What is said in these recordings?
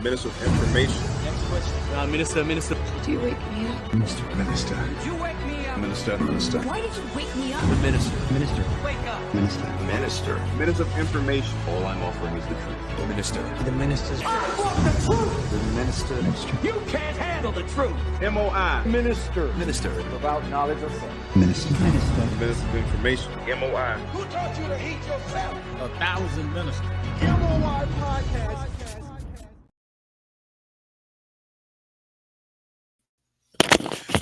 Minister of Information. Next question. Minister. Did you wake me up? Minister. Did you wake me up? Minister. Why did you wake me up? The minister. Wake up. Minister. Minister of Information. All I'm offering is the truth. The minister. The minister's. I want the truth. The minister. You can't handle the truth. M.O.I. Minister. Without knowledge of self. Minister. Minister of Information. M.O.I. Who taught you to hate yourself? 1,000 ministers. M.O.I. podcast.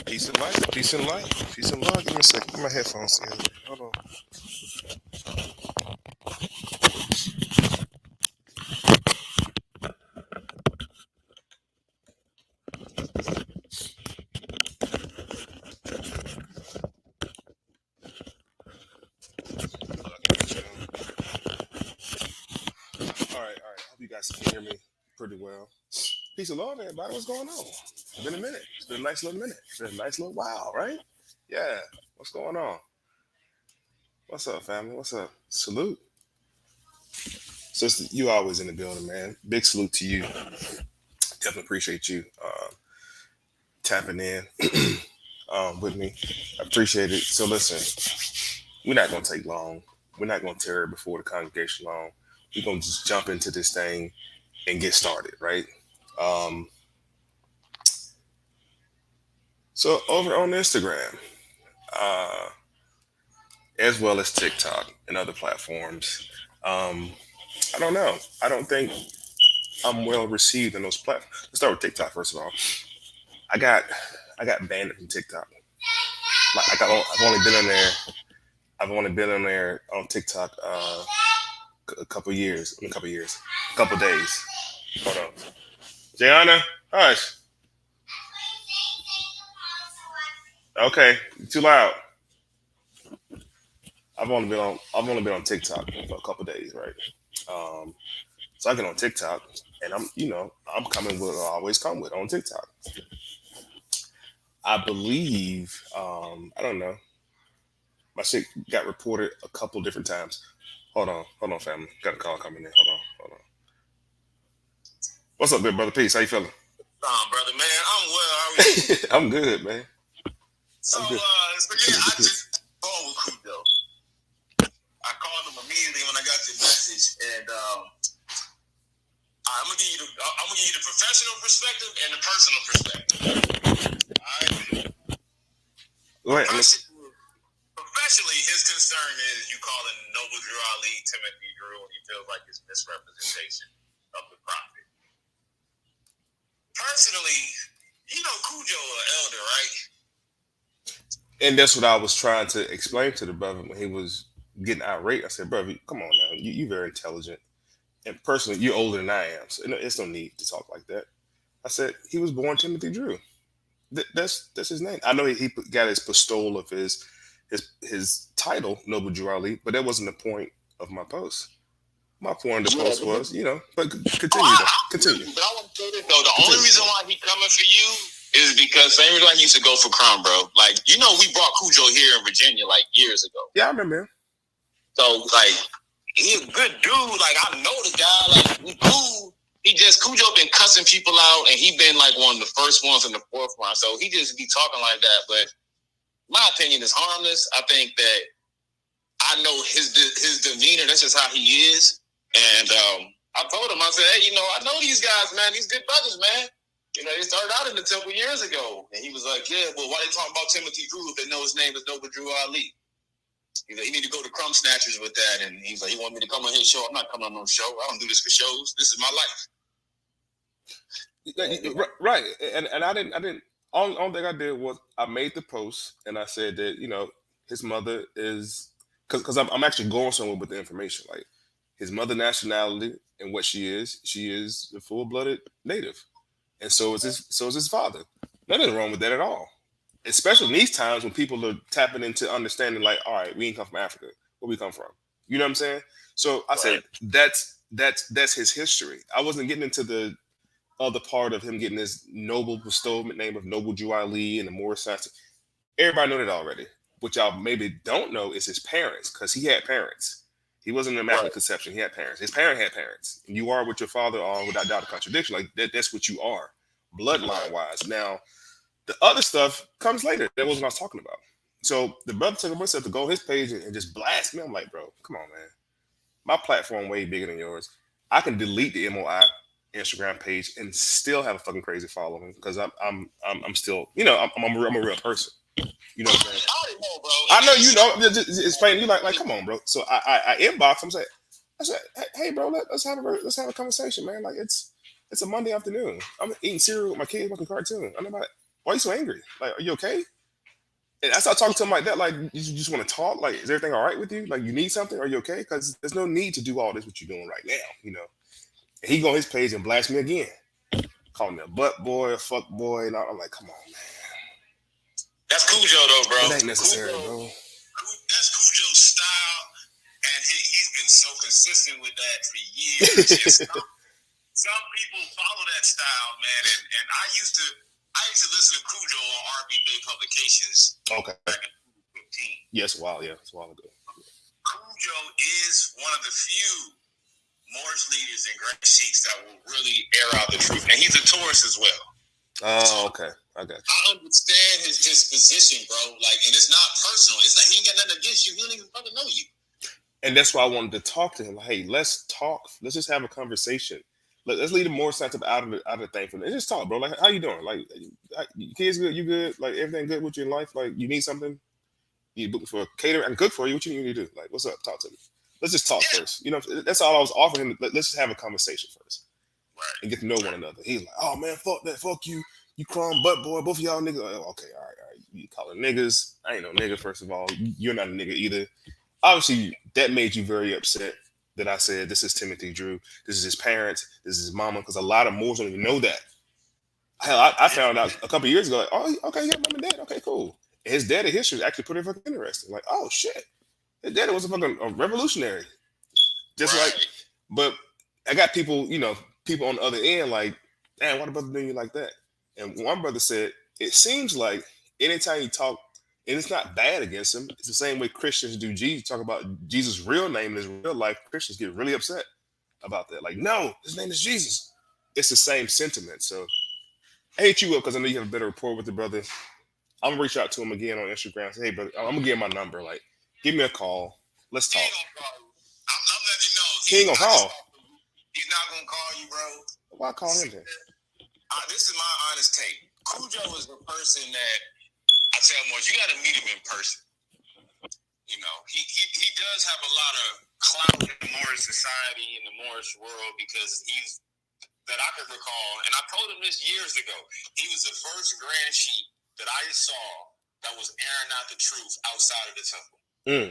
Peace and light, peace and light, peace and love. Give me a second. Get my headphones in. Hold on. All right. Hope you guys can hear me pretty well. Peace and love, everybody. What's going on? It's been a minute. It's been a nice little minute. It's been a nice little while, right? Yeah. What's going on? What's up, family? What's up? Salute. Sister, you always in the building, man. Big salute to you. Definitely appreciate you tapping in with me. I appreciate it. So listen, we're not going to take long. We're not going to tarry before the congregation long. We're going to just jump into this thing and get started, right? So over on Instagram, as well as TikTok and other platforms, I don't know. I don't think I'm well received in those platforms. Let's start with TikTok first of all. I got banned from TikTok. Like I've only been on there on TikTok a couple days. Hold on. Jayana, hush. Okay, too loud. I've only been on TikTok for a couple days, right? So I get on TikTok and I'm coming with what I always come with on TikTok. I believe, I don't know. My shit got reported a couple different times. Hold on, family. Got a call coming in. Hold on. What's up, good brother? Peace. How you feeling? Brother, man, I'm well. How are you? I'm good, man. So yeah, I just called with Cujo. I called him immediately when I got your message, and I'm gonna give you the professional perspective and the personal perspective. All right. Go ahead. Professionally, his concern is you calling Noble Drew Ali Timothy Drew, and he feels like it's misrepresentation of the prophet. Personally, Cujo an elder, right? And that's what I was trying to explain to the brother when he was getting irate. I said, brother, come on now. You're very intelligent. And personally, you're older than I am. So it's no need to talk like that. I said, he was born Timothy Drew. That's his name. I know he got his pistole of his title, Noble Drew Ali, but that wasn't the point of my post. My point of the post was, but continue. Continue. But I want to say this, though. The only reason why he coming for you is because same reason why he used to go for Crown, bro. Like, we brought Cujo here in Virginia like years ago. Yeah, I remember him. So, like, he's a good dude. Like, I know the guy. Like, we cool. Cujo been cussing people out, and he been, like, one of the first ones in the forefront. So, he just be talking like that. But my opinion is harmless. I think that I know his demeanor. That's just how he is. And I told him, I said, hey, I know these guys, man. These good brothers, man. They started out in the temple years ago. And he was like, yeah, well, why they talking about Timothy Drew if they know his name is Noble Drew Ali? He's like, you need to go to Crumb Snatchers with that. And he's like, he want me to come on his show. I'm not coming on no show. I don't do this for shows. This is my life. Right. And I didn't, only thing I did was I made the post and I said that, his mother is, because I'm actually going somewhere with the information. Like, his mother nationality and what she is a full-blooded native. And so is his father. Nothing wrong with that at all. Especially in these times when people are tapping into understanding, like, all right, we ain't come from Africa. Where we come from? You know what I'm saying? So I said that's his history. I wasn't getting into the other part of him getting this noble bestowment name of Noble Drew Ali and the Moorish Science. Everybody know that already. What y'all maybe don't know is his parents, because he had parents. He wasn't an immaculate conception. He had parents. His parent had parents. And you are what your father are without doubt or contradiction. Like that's what you are, bloodline wise. Now, the other stuff comes later. That wasn't what I was talking about. So the brother took himself to go on his page and just blast me. I'm like, bro, come on, man. My platform way bigger than yours. I can delete the M.O.I. Instagram page and still have a fucking crazy following because I'm still, you know, I'm a real person. You know what I'm saying? I know you know. It's plain. You like, come on, bro. So I inbox him. I said, hey, bro, let's have a conversation, man. Like it's a Monday afternoon. I'm eating cereal with my kids, watching cartoon. I'm like, why are you so angry? Like, are you okay? And I start talking to him like that. Like, you just want to talk? Like, is everything all right with you? Like, you need something? Are you okay? Because there's no need to do all this what you're doing right now. You know. And he go on his page and blast me again, calling me a butt boy, a fuck boy, and I'm like, come on, man. That's Cujo though, bro. It ain't necessary, bro. That's Cujo's style, and he's been so consistent with that for years. Some people follow that style, man, and I used to listen to Cujo on RB Bay Publications. Okay. Back in 2015. Yes, wow, yeah, it's a while ago. Cujo is one of the few Moorish leaders and Grand Sheiks that will really air out the truth, and he's a Taurus as well. Oh, okay. I got you. I understand his disposition, bro. Like, and it's not personal. It's like he ain't got nothing against you. He don't even fucking know you. And that's why I wanted to talk to him. Like, hey, let's talk. Let's just have a conversation. Let's leave the Moorish Science Temple out of the thing for me. Just talk, bro. Like, how you doing? Like, kids good? You good? Like, everything good with you in life? Like, you need something? You book for a caterer? I can cook for you. What you need to do? Like, what's up? Talk to me. Let's just talk first. You know, that's all I was offering him. Let's just have a conversation first. Right. And get to know one another. He's like, oh, man, fuck that. Fuck you. You crumb butt boy. Both of y'all niggas. Okay, all right. You calling niggas. I ain't no nigga, first of all. You're not a nigga either. Obviously, that made you very upset that I said, this is Timothy Drew. This is his parents. This is his mama. Because a lot of Moors don't even know that. Hell, I found out a couple of years ago, like, oh, okay, yeah, mom and dad. Okay, cool. And his daddy history is actually pretty fucking interesting. Like, oh, shit. His daddy was a revolutionary. Just right. Like, but I got people, you know, people on the other end like, damn, why the brother doing you like that? And one brother said, it seems like anytime you talk, and it's not bad against him, it's the same way Christians do Jesus, talk about Jesus' real name in his real life. Christians get really upset about that. Like, no, his name is Jesus. It's the same sentiment. So I hit you up because I know you have a better rapport with the brother. I'm gonna reach out to him again on Instagram. Say, hey, brother, I'm gonna give him my number. Like, give me a call. Let's talk. I'm letting you know. He ain't gonna call. He's not gonna call you, bro. Why call him then? This is my honest take. Cujo is the person that I tell more. You got to meet him in person. You know, he does have a lot of clout in the Moorish society, in the Moorish world, because he's, that I can recall, and I told him this years ago, he was the first Grand Sheik that I saw that was airing out the truth outside of the temple. Mm.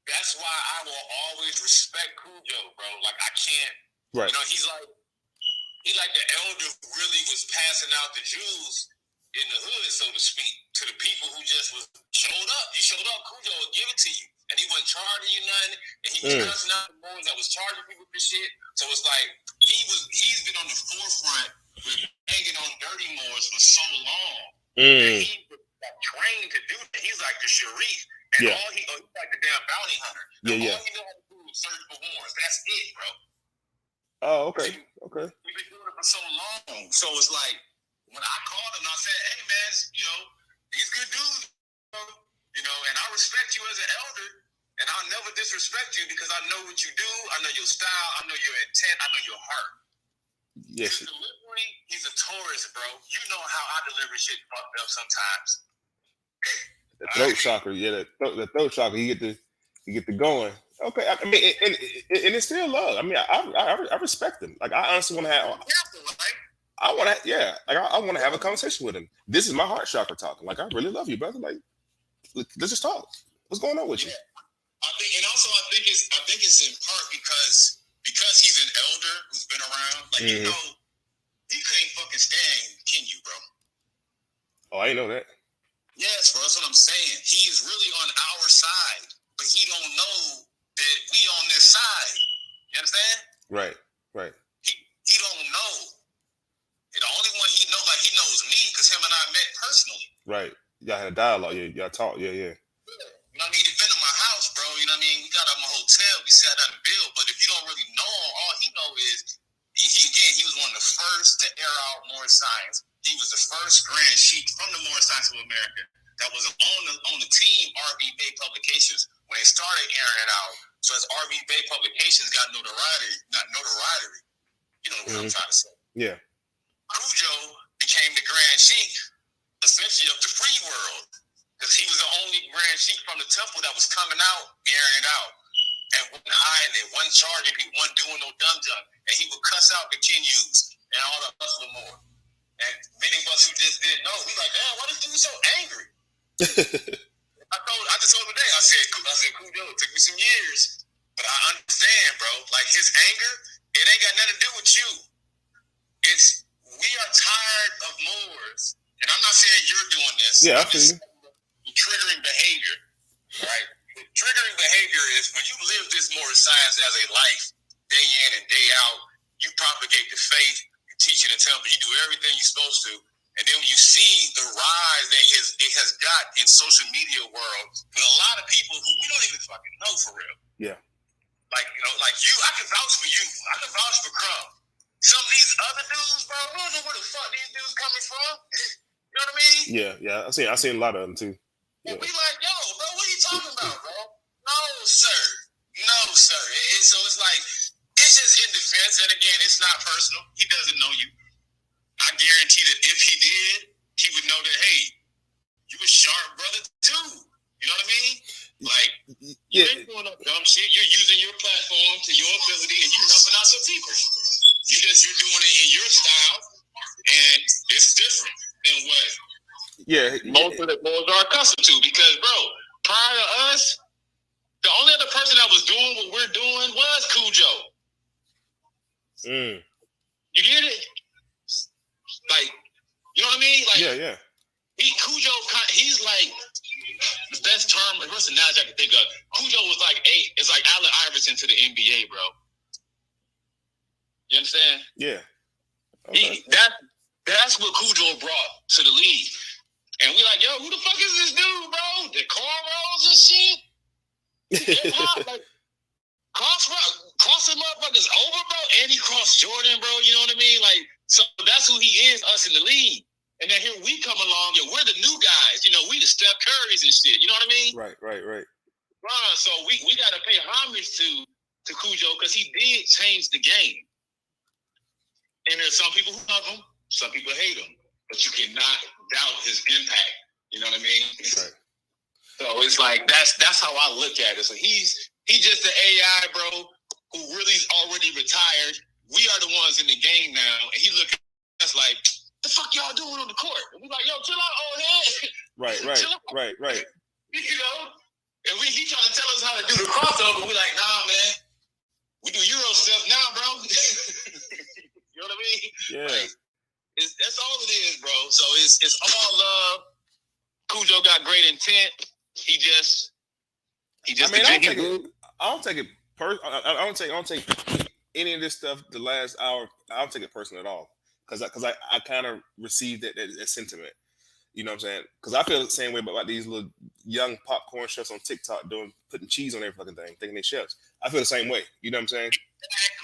That's why I will always respect Cujo, bro. Like, I can't, right. You know, he's like the elder who really was passing out the Jews in the hood, so to speak, to the people who just showed up. You showed up, Cujo would give it to you. And he wasn't charging you nothing. And he was cussing out the Moors that was charging people for shit. So it's like, he's been on the forefront with hanging on dirty Moors for so long. And he got trained to do that. He's like the Sharif. And he's like the damn bounty hunter. All he know how to do is search for Moors. That's it, bro. Oh, okay. Okay. We've been doing it for so long. So it's like, when I called him, I said, hey, man, you know, these good dudes, you know, and I respect you as an elder, and I'll never disrespect you because I know what you do. I know your style. I know your intent. I know your heart. Yes. His delivery, he's a Taurus, bro. You know how I deliver shit fucked up sometimes. The throat chakra, yeah, the throat chakra, you get the going. Okay, I mean, and it's still love. I mean, I respect him. Like, I honestly want to have. I want to, I want to have a conversation with him. This is my heart chakra talking. Like, I really love you, brother. Like, let's just talk. What's going on with you? I think it's in part because he's an elder who's been around. Like, you know, he couldn't fucking stand King you, bro. Oh, I didn't know that. Yes, bro. That's what I'm saying. He's really on our side, but he don't know that we on this side. You understand? Right. He don't know. The only one he knows, like, he knows me because him and I met personally. Right. Y'all had a dialogue. Y'all talk. Yeah. You know what I mean? He's been to my house, bro. You know what I mean? We got him a hotel. We sat down and built. But if you don't really know him, all he know is he was one of the first to air out Moorish science. He was the first Grand Sheik from the Moorish Science of America that was on the team RV Bay Publications when they started airing it out. So as RV Bay Publications got notoriety, you know what I'm trying to say. Yeah. Cujo became the Grand Sheik, essentially of the free world, because he was the only Grand Sheik from the temple that was coming out, airing it out, and wasn't hiding it, wasn't charging people, wasn't doing no dumb, and he would cuss out the Kenyus and all the hustler more. And many of us who just didn't know, we like, damn, why this dude so angry? I just told him today, I said, Cujo, it took me some years, but I understand, bro. Like, his anger, it ain't got nothing to do with you. It's, we are tired of Moors, and I'm not saying you're doing this. Yeah, I feel you. Triggering behavior, right? Triggering behavior is when you live this Moorish science as a life, day in and day out, you propagate the faith, you teach it in temple, you do everything you're supposed to, and then when you see the rise that it has got in social media world with a lot of people who we don't even fucking know for real. Yeah. Like, you know, like you, I can vouch for you. I can vouch for Crumb. Some of these other dudes, bro, I don't know where the fuck these dudes coming from. You know what I mean? Yeah. I seen a lot of them too. And we like, yo, bro, what are you talking about, bro? No, sir. So it's like, it's just in defense. And again, it's not personal. He doesn't know you. I guarantee that if he did, he would know that, hey, you a sharp brother too. You know what I mean? Like, you ain't doing no dumb shit. You're using your platform to your ability and you're helping out some people. You're doing it in your style, and it's different than what most of the boys are accustomed to. Because, bro, prior to us, the only other person that was doing what we're doing was Cujo. You get it? Like, you know what I mean? Like, yeah. Cujo, he's like the best term. What's the analogy I can think of? Cujo was like it's like Allen Iverson to the NBA, bro. You understand? Yeah. Okay. That's what Cujo brought to the league. And we like, yo, who the fuck is this dude, bro? The cornrows and shit? Like, cross the motherfuckers over, bro. And he crossed Jordan, bro. You know what I mean? Like, so that's who he is, us in the league. And then here we come along, and we're the new guys. You know, we the Steph Currys and shit. You know what I mean? Right. So we got to pay homage to Cujo because he did change the game. And there's some people who love him, some people hate him, but you cannot doubt his impact. You know what I mean? Right. So it's like that's how I look at it. So he's just an AI, bro, who really is already retired. We are the ones in the game now, and he look at us like, the fuck y'all doing on the court? And we like, yo, chill out, old head. Right. You know? And he trying to tell us how to do the crossover. We like, nah, man. We do Euro stuff now, bro. You know what I mean? Yeah. Like, that's all it is, bro. So it's all love. Cujo got great intent. He just. I mean, I don't take any of this stuff. The last hour, I don't take it personal at all. Because I kind of received that sentiment. You know what I'm saying? Because I feel the same way about these little young popcorn chefs on TikTok putting cheese on every fucking thing, thinking they chefs. I feel the same way. You know what I'm saying?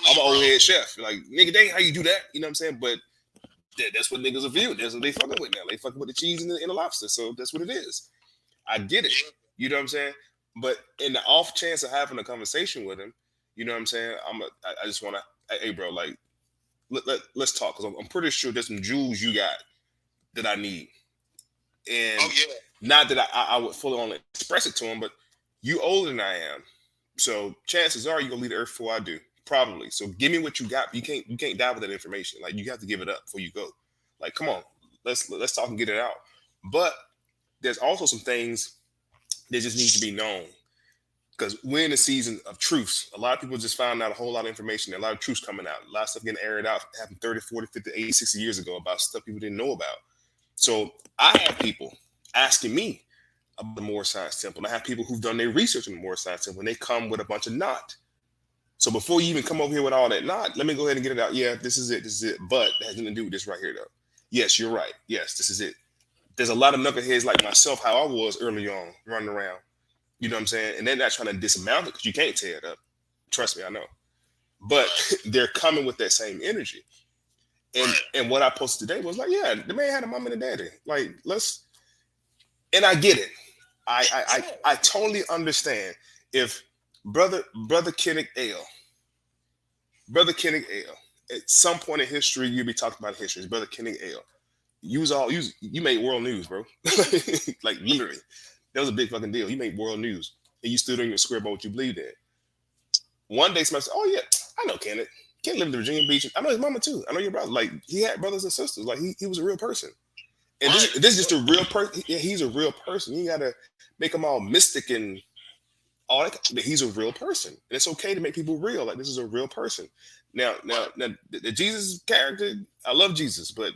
I'm an old head chef. Like, nigga, dang, how you do that? You know what I'm saying? But that's what niggas are viewing. That's what they fucking with now. They fucking with the cheese and the lobster. So that's what it is. I get it. You know what I'm saying? But in the off chance of having a conversation with him, you know what I'm saying? I just want to, hey, bro, like, let's talk. Because I'm pretty sure there's some jewels you got that I need. And not that I would fully only express it to him, but you older than I am. So chances are you're going to leave the earth before I do. Probably. So give me what you got. You can't die with that information. Like, you have to give it up before you go. Like, come on, let's talk and get it out. But there's also some things that just need to be known, because we're in a season of truths. A lot of people just found out a whole lot of information. A lot of truths coming out. A lot of stuff getting aired out. Happened 30, 40, 50, 80, 60 years ago about stuff people didn't know about. So I have people asking me about the Moorish Science Temple. And I have people who've done their research on the Moorish Science Temple, and they come with a bunch of knot. So before you even come over here with all that knot, let me go ahead and get it out. Yeah, this is it. But it has nothing to do with this right here, though. Yes, you're right. Yes, this is it. There's a lot of knuckleheads like myself, how I was early on, running around. You know what I'm saying? And they're not trying to dismount it because you can't tear it up. Trust me, I know. But they're coming with that same energy. And what I posted today was like, yeah, the man had a mom and a daddy. Like, and I get it. I totally understand if brother Kenneth Ale, at some point in history, you'll be talking about history. Brother Kenneth Ale, you made world news, bro. Like literally, that was a big fucking deal. You made world news, and you stood on your square about what you believed in. One day, somebody said, "Oh yeah, I know Kenneth. Kenneth lived in Virginia Beach. I know his mama too. I know your brother. Like he had brothers and sisters. Like he was a real person." And this is just a real person. He's a real person. You gotta make him all mystic and all that. He's a real person, and it's okay to make people real. Like this is a real person. Now, the Jesus character, I love Jesus, but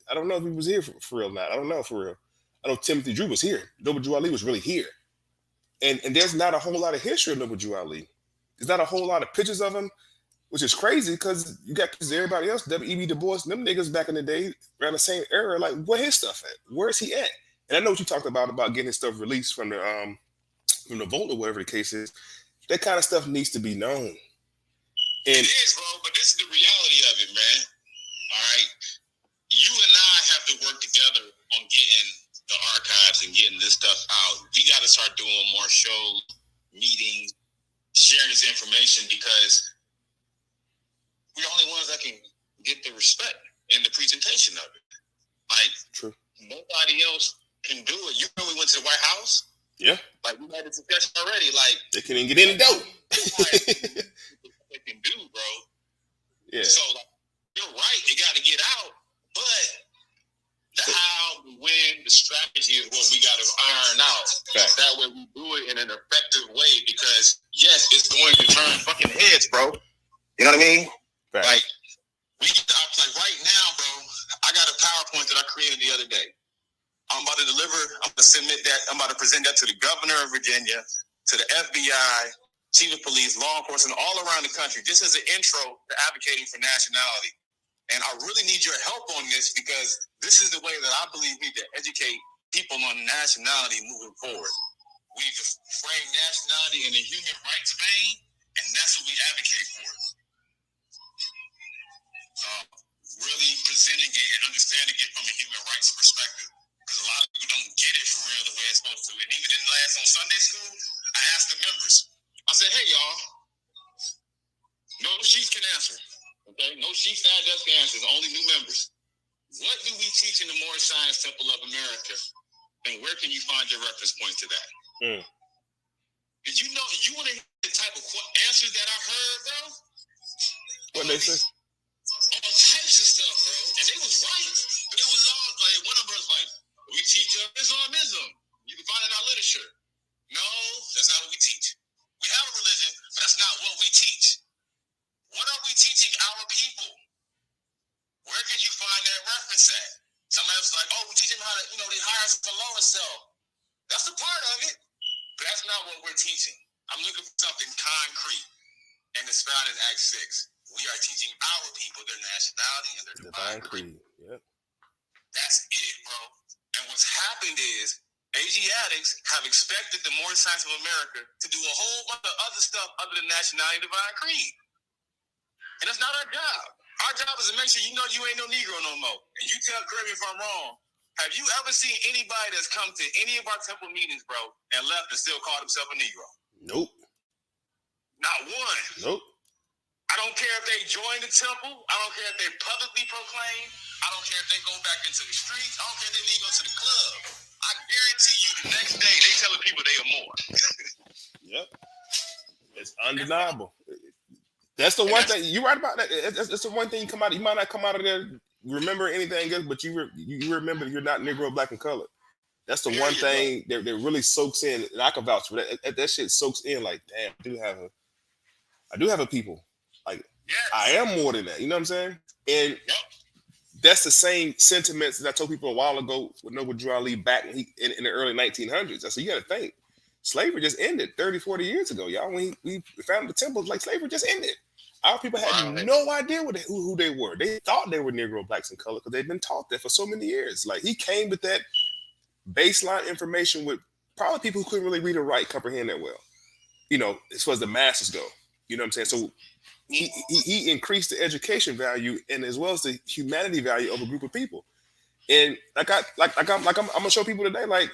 I don't know if he was here for real or not. I don't know for real. I know Timothy Drew was here. Noble Drew Ali was really here, and there's not a whole lot of history of Noble Drew Ali. There's not a whole lot of pictures of him, which is crazy because you got pictures of everybody else. W.E.B. Du Bois, them niggas back in the day around the same era. Like, where his stuff at? Where is he at? And I know what you talked about getting his stuff released from the vault or whatever the case is. That kind of stuff needs to be known. And it is, bro. But this is the reality of it, man. All right, you and I have to work together on getting the archives and getting this stuff out. We got to start doing more shows, meetings, sharing this information because we're the only ones that can get the respect and the presentation of it. Like, true. Nobody else can do it. You know, we went to the White House. Yeah. Like, we had a discussion already. Like, they couldn't get in the door. They can do, bro. Yeah. So, like, you're right. It got to get out. But the how, the when, the strategy is what we got to iron out. Fact. That way we do it in an effective way because, yes, it's going to turn fucking heads, bro. You know what I mean? Fact. Like, like right now, bro, I got a PowerPoint that I created the other day. I'm about to deliver, I'm going to submit that, I'm about to present that to the governor of Virginia, to the FBI, chief of police, law enforcement, all around the country, just as an intro to advocating for nationality. And I really need your help on this because this is the way that I believe we need to educate people on nationality moving forward. We need to frame nationality in a human rights vein, and that's what we advocate for. Really presenting it and understanding it from a human rights perspective. Because a lot of people don't get it for real the way it's supposed to. And even in on Sunday school, I asked the members, I said, hey, y'all, no chiefs can answer. Okay? No chiefs and adjuts can answer. Only new members. What do we teach in the Moorish Science Temple of America? And where can you find your reference point to that? Did you know, you want to hear the type of answers that I heard, bro? What they say? All types of stuff, bro. And they was right. But it was all like, one of them was like, we teach Islamism. You can find it in our literature. No, that's not what we teach. We have a religion, but that's not what we teach. What are we teaching our people? Where can you find that reference at? Somebody was like, oh, we teach them how to, they hire us to lower self. That's a part of it. But that's not what we're teaching. I'm looking for something concrete. And it's found in Acts 6. We are teaching our people their nationality and their divine creed. Yep. That's it, bro. And what's happened is Asiatics have expected the Moorish Science of America to do a whole bunch of other stuff other than nationality and divine creed. And that's not our job. Our job is to make sure you know you ain't no Negro no more. And you correct me if I'm wrong. Have you ever seen anybody that's come to any of our temple meetings, bro, and left and still called himself a Negro? Nope. Not one. Nope. I don't care if they join the temple. I don't care if they publicly proclaim. I don't care if they go back into the streets. I don't care if they leave go to the club. I guarantee you the next day they telling people they are more. Yep. It's undeniable. That's the one thing. You're right about that. That's the one thing you come out. You might not come out of there remember anything else, but you remember you're not Negro, black, and colored. That's the one thing that really soaks in. And I can vouch for that. That shit soaks in. Like, damn, I do have a people. Like, I am more than that. You know what I'm saying? And that's the same sentiments that I told people a while ago with Noble Drew Ali back in the early 1900s. I said, you got to think, slavery just ended 30, 40 years ago, y'all. When we founded the temples, like, slavery just ended. Our people had no idea who they were. They thought they were Negro, blacks, and color because they'd been taught that for so many years. Like, he came with that baseline information with probably people who couldn't really read or write comprehend that well. You know, as far as the masses go. You know what I'm saying? So he increased the education value and as well as the humanity value of a group of people. And I'm gonna show people today, like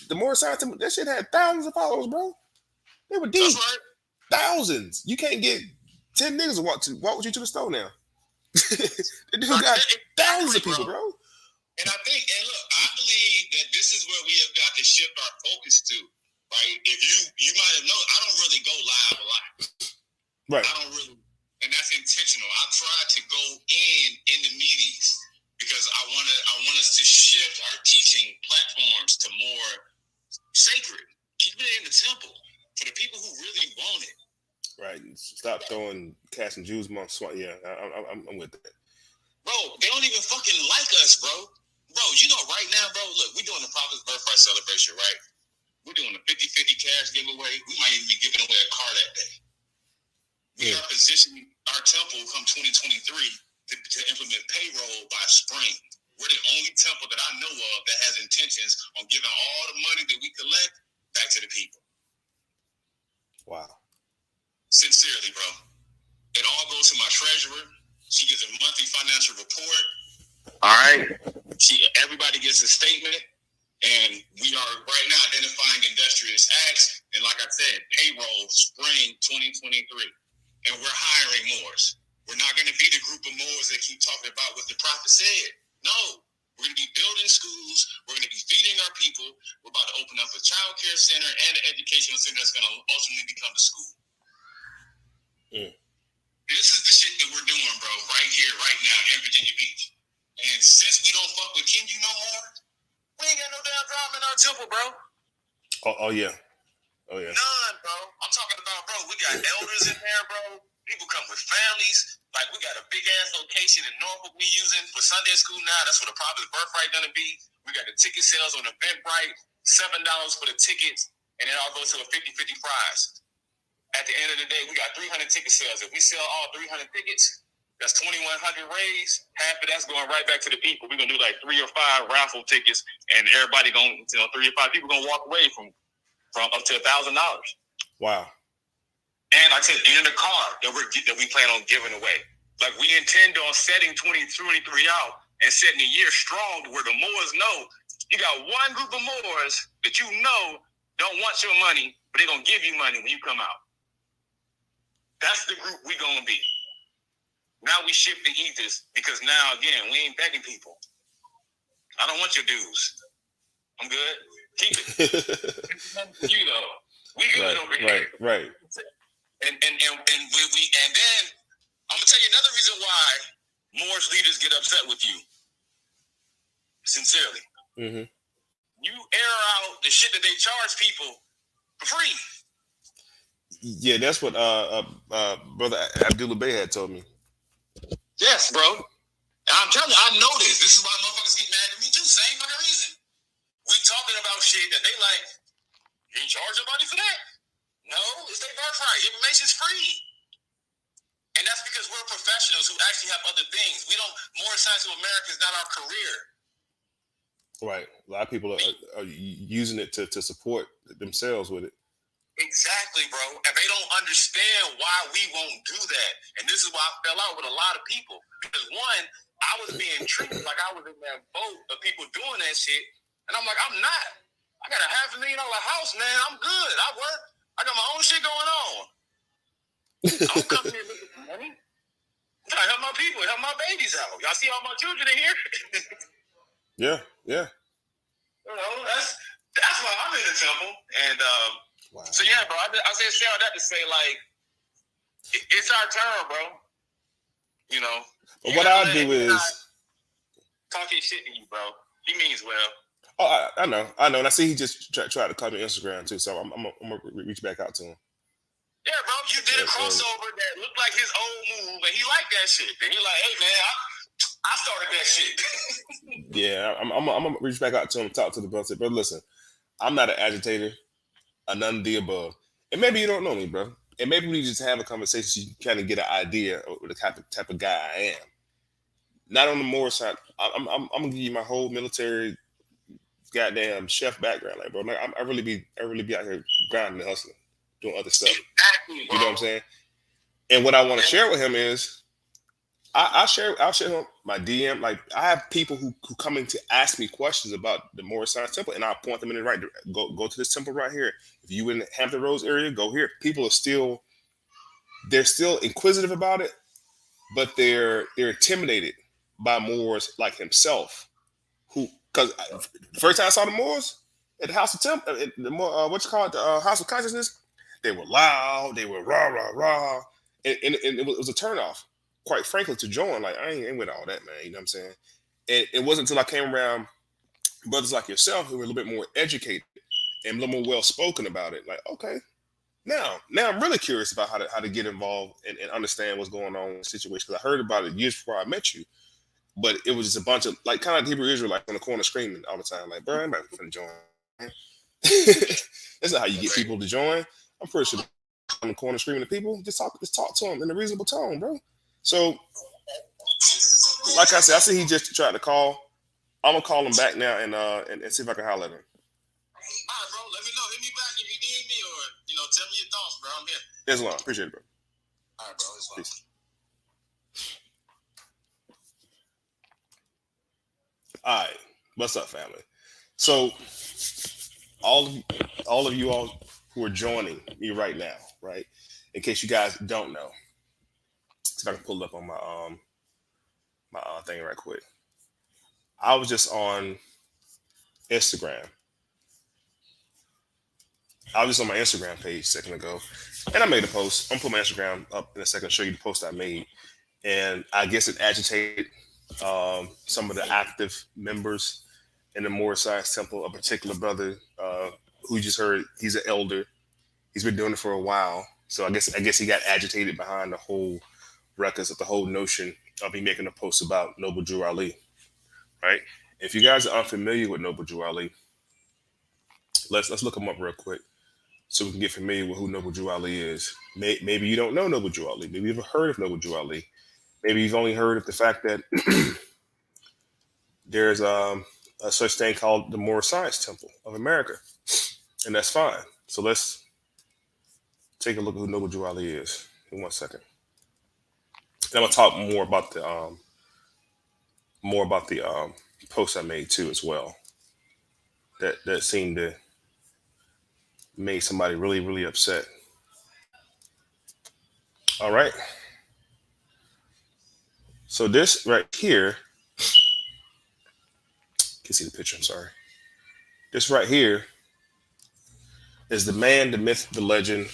the Moorish Science Temple, that shit had thousands of followers, bro. They were deep. That's right. Thousands. You can't get 10 niggas to walk with you to the store now. The dude got thousands of people, bro. And I think, and look, I believe that this is where we have got to shift our focus to. Right? If you might have known, I don't really go live a lot. Right. I don't really, and that's intentional. I try to go in the meetings because I want us to shift our teaching platforms to more sacred. Keep it in the temple for the people who really want it. Right. Stop throwing cats and Jews amongst swat. Yeah, I'm with that. Bro, they don't even fucking like us, bro. Bro, you know right now, bro, look, we're doing the Prophet's birthday celebration, right? We're doing a 50-50 cash giveaway. We might even be giving away a car that day. We are positioning our temple come 2023 to implement payroll by spring. We're the only temple that I know of that has intentions on giving all the money that we collect back to the people. Wow. Sincerely, bro. It all goes to my treasurer. She gives a monthly financial report. All right. Everybody gets a statement. And we are right now identifying industrious acts. And like I said, payroll spring 2023. And we're hiring Moors. We're not going to be the group of Moors that keep talking about what the prophet said. No. We're going to be building schools. We're going to be feeding our people. We're about to open up a child care center and an educational center that's going to ultimately become a school. This is the shit that we're doing, bro, right here, right now in Virginia Beach. And since we don't fuck with Kenji no more, we ain't got no damn drama in our temple, bro. Oh yeah. None, bro. I'm talking about, bro, we got elders in there, bro. People come with families. Like, we got a big-ass location in Norfolk we using for Sunday school now. That's where the Prophet's birthright going to be. We got the ticket sales on Eventbrite, $7 for the tickets, and it all goes to a 50-50 prize. At the end of the day, we got 300 ticket sales. If we sell all 300 tickets, that's 2,100 raised. Half of that's going right back to the people. We're going to do like 3 or 5 raffle tickets, and everybody going, 3 or 5 people going to walk away from up to $1,000. Wow. And like I said, in the car that we plan on giving away. Like, we intend on setting 2023 out and setting a year strong to where the Moors know you got one group of Moors that you know don't want your money, but they're going to give you money when you come out. That's the group we going to be. Now we shift the ethos because now, again, we ain't begging people. I don't want your dues. I'm good. Keep it. You know, we good over here. Right. And then I'm gonna tell you another reason why Moorish leaders get upset with you. Sincerely, you air out the shit that they charge people for free. Yeah, that's what Brother Abdullah Bey had told me. Yes, bro. And I'm telling you, I know this. This is why motherfuckers get mad at me too. Same fucking reason. We talking about shit that they like. You ain't charge nobody for that. No, it's their birthright. Information's free. And that's because we're professionals who actually have other things. We don't, Moorish Science of America is not our career. Right. A lot of people are using it to support themselves with it. Exactly, bro. And they don't understand why we won't do that. And this is why I fell out with a lot of people. Because one, I was being treated like I was in that boat of people doing that shit. And I'm like, I'm not. I got a $500,000 house, man. I'm good. I work. I got my own shit going on. I don't come here looking for money. I'm trying to help my people, help my babies out. Y'all see all my children in here? Yeah. You know, that's why I'm in the temple. And wow. So yeah, bro. I say all that to say, like, it's our turn, bro. You know. But what I'll do is talking shit to you, bro. He means well. Oh, I know. And I see he just tried to call me on Instagram too, so I'm gonna reach back out to him. Yeah, bro, you did a crossover that looked like his old move, and he liked that shit. And he like, hey, man, I started that shit. Yeah, I'm gonna reach back out to him, talk to the brother. But listen, I'm not an agitator, or none of the above. And maybe you don't know me, bro. And maybe we just have a conversation so you can kind of get an idea of the type of guy I am. Not on the Moorish side. I'm gonna give you my whole military goddamn chef background. Like, bro, I really be out here grinding and hustling, doing other stuff. Exactly, bro. You know what I'm saying? And what I want to share with him is I'll share him my DM. Like, I have people who coming to ask me questions about the Moorish Science Temple, and I'll point them in the right direction. Go to this temple right here. If you in the Hampton Roads area, go here. People are still inquisitive about it, but they're intimidated by Moors like himself. Who, because the first time I saw the Moors at the House of Temple, what you call it, the House of Consciousness, they were loud, they were rah rah rah, and it was a turnoff, quite frankly, to join. Like, I ain't with all that, man. You know what I'm saying? And it wasn't until I came around brothers like yourself who were a little bit more educated and a little more well spoken about it. Like, okay, now I'm really curious about how to get involved and understand what's going on in the situation. Because I heard about it years before I met you, but it was just a bunch of, like, kind of Hebrew Israelites on the corner screaming all the time, like, bro, I'm not finna join. That's not how you get people to join. I'm pretty sure on the corner screaming to people, just talk to them in a reasonable tone, bro. So, like I said, I see he just tried to call. I'm gonna call him back now and see if I can holler at him. All right, bro. Let me know. Hit me back if you need me, or tell me your thoughts, bro. I'm here. Islam, appreciate it, bro. All right, bro. Islam. Peace. All right, what's up, family? So, all of you all who are joining me right now, right? In case you guys don't know, see if I can pull it up on my thing right quick. I was just on Instagram. I was just on my Instagram page a second ago, and I made a post. I'm gonna put my Instagram up in a second, show you the post I made, and I guess it agitated some of the active members in the Moorish Science Temple. A particular brother who you just heard, he's an elder. He's been doing it for a while, so I guess he got agitated behind the whole ruckus of the whole notion of me making a post about Noble Drew Ali. Right? If you guys are unfamiliar with Noble Drew Ali, let's look him up real quick so we can get familiar with who Noble Drew Ali is. Maybe you don't know Noble Drew Ali. Maybe you've ever heard of Noble Drew Ali. Maybe you've only heard of the fact that there's a such thing called the Moorish Science Temple of America, and that's fine. So let's take a look at who Noble Drew Ali is in 1 second. And I'm gonna talk more about the post I made too as well. That seemed to make somebody really, really upset. All right. So this right here, you can see the picture, I'm sorry. This right here is the man, the myth, the legend,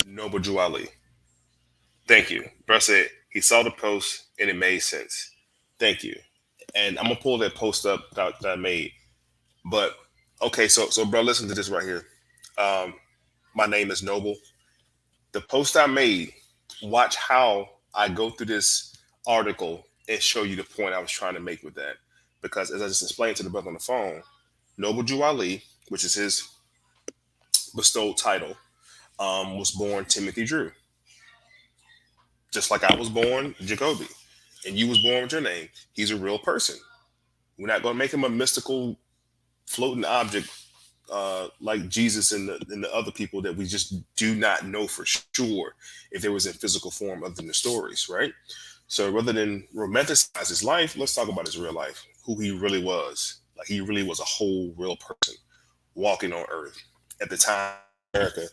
Noble Drew Ali. Thank you. Bro said he saw the post and it made sense. Thank you. And I'm gonna pull that post up that I made. But okay, so bro, listen to this right here. My name is Noble. The post I made, watch how I go through this article and show you the point I was trying to make with that. Because as I just explained to the brother on the phone, Noble Drew Ali, which is his bestowed title, was born Timothy Drew. Just like I was born Jacoby. And you was born with your name. He's a real person. We're not going to make him a mystical floating object like Jesus and the other people that we just do not know for sure if there was in physical form other than the stories, right? So rather than romanticize his life, let's talk about his real life, who he really was. Like, he really was a whole real person walking on earth at the time in America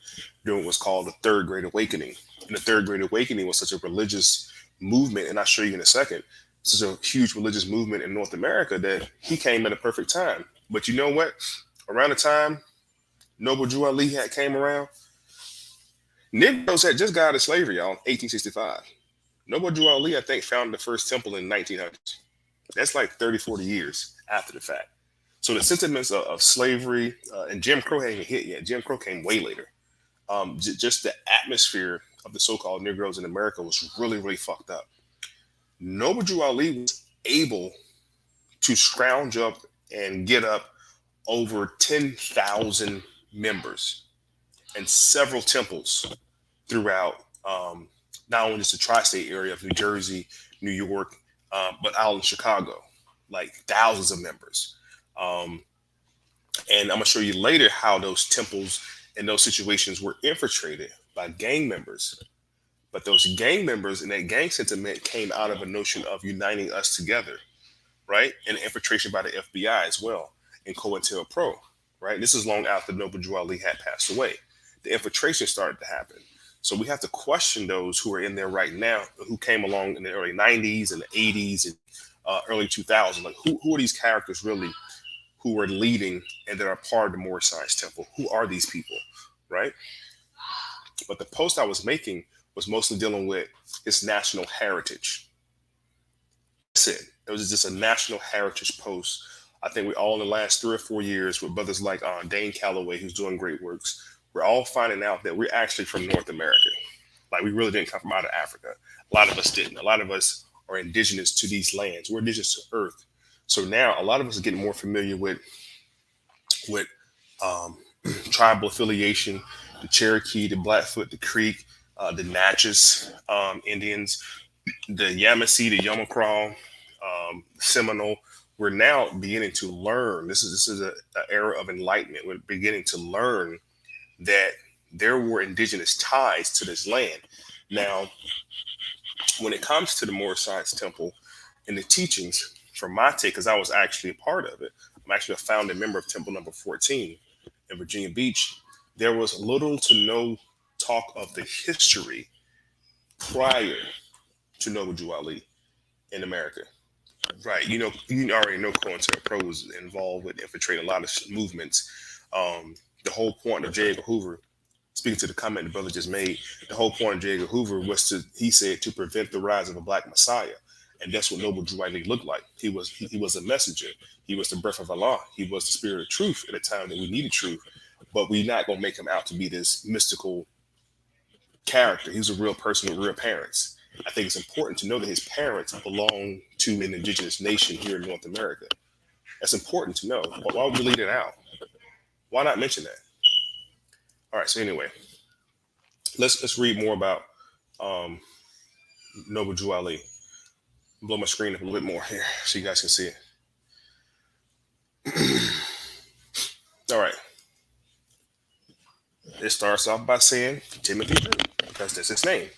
during what was called the Third Great Awakening. And the Third Great Awakening was such a religious movement, and I'll show you in a second, such a huge religious movement in North America that he came at a perfect time. But you know what? Around the time Noble Drew Ali came around, Negroes had just got out of slavery, y'all, 1865. Noble Drew Ali, I think, founded the first temple in 1900. That's like 30, 40 years after the fact. So the sentiments of slavery and Jim Crow hadn't hit yet. Jim Crow came way later. Just the atmosphere of the so-called Negroes in America was really, really fucked up. Noble Drew Ali was able to scrounge up and get up over 10,000 members and several temples throughout not only just the tri-state area of New Jersey, New York, but out in Chicago, like thousands of members. And I'm gonna show you later how those temples and those situations were infiltrated by gang members. But those gang members and that gang sentiment came out of a notion of uniting us together, right? And infiltration by the FBI as well, and COINTELPRO, right? This is long after Noble Drew Ali had passed away. The infiltration started to happen. So we have to question those who are in there right now, who came along in the early 90s and the 80s and early 2000s. Like, who are these characters really who are leading and that are part of the Moorish Science Temple? Who are these people, right? But the post I was making was mostly dealing with his national heritage. That's it. It was just a national heritage post. I think we all in the last 3 or 4 years with brothers like Dane Calloway, who's doing great works, we're all finding out that we're actually from North America. Like, we really didn't come from out of Africa. A lot of us didn't. A lot of us are indigenous to these lands. We're indigenous to Earth. So now a lot of us are getting more familiar with um, tribal affiliation, the Cherokee, the Blackfoot, the Creek, the Natchez Indians, the Yamasee, the Yomacraw, Seminole. We're now beginning to learn. This is an era of enlightenment. We're beginning to learn that there were indigenous ties to this land. Now, when it comes to the Moorish Science Temple and the teachings, from my take, because I was actually a part of it, I'm actually a founding member of Temple number 14 in Virginia Beach. There was little to no talk of the history prior to Noble Drew Ali in America. Right. You already know COINTELPRO was involved with infiltrating a lot of movements. The whole point of J. Edgar Hoover, speaking to the comment the brother just made, the whole point of J. Edgar Hoover was he said, to prevent the rise of a black messiah. And that's what Noble Drew Ali looked like. He was a messenger. He was the breath of Allah. He was the spirit of truth at a time that we needed truth. But we're not going to make him out to be this mystical character. He was a real person with real parents. I think it's important to know that his parents belong to an indigenous nation here in North America. That's important to know. Why would we leave it out? Why not mention that? All right. So anyway, let's read more about Noble Drew Ali. Blow my screen up a little bit more here so you guys can see it. All right. It starts off by saying Timothy Drew, because that's his name.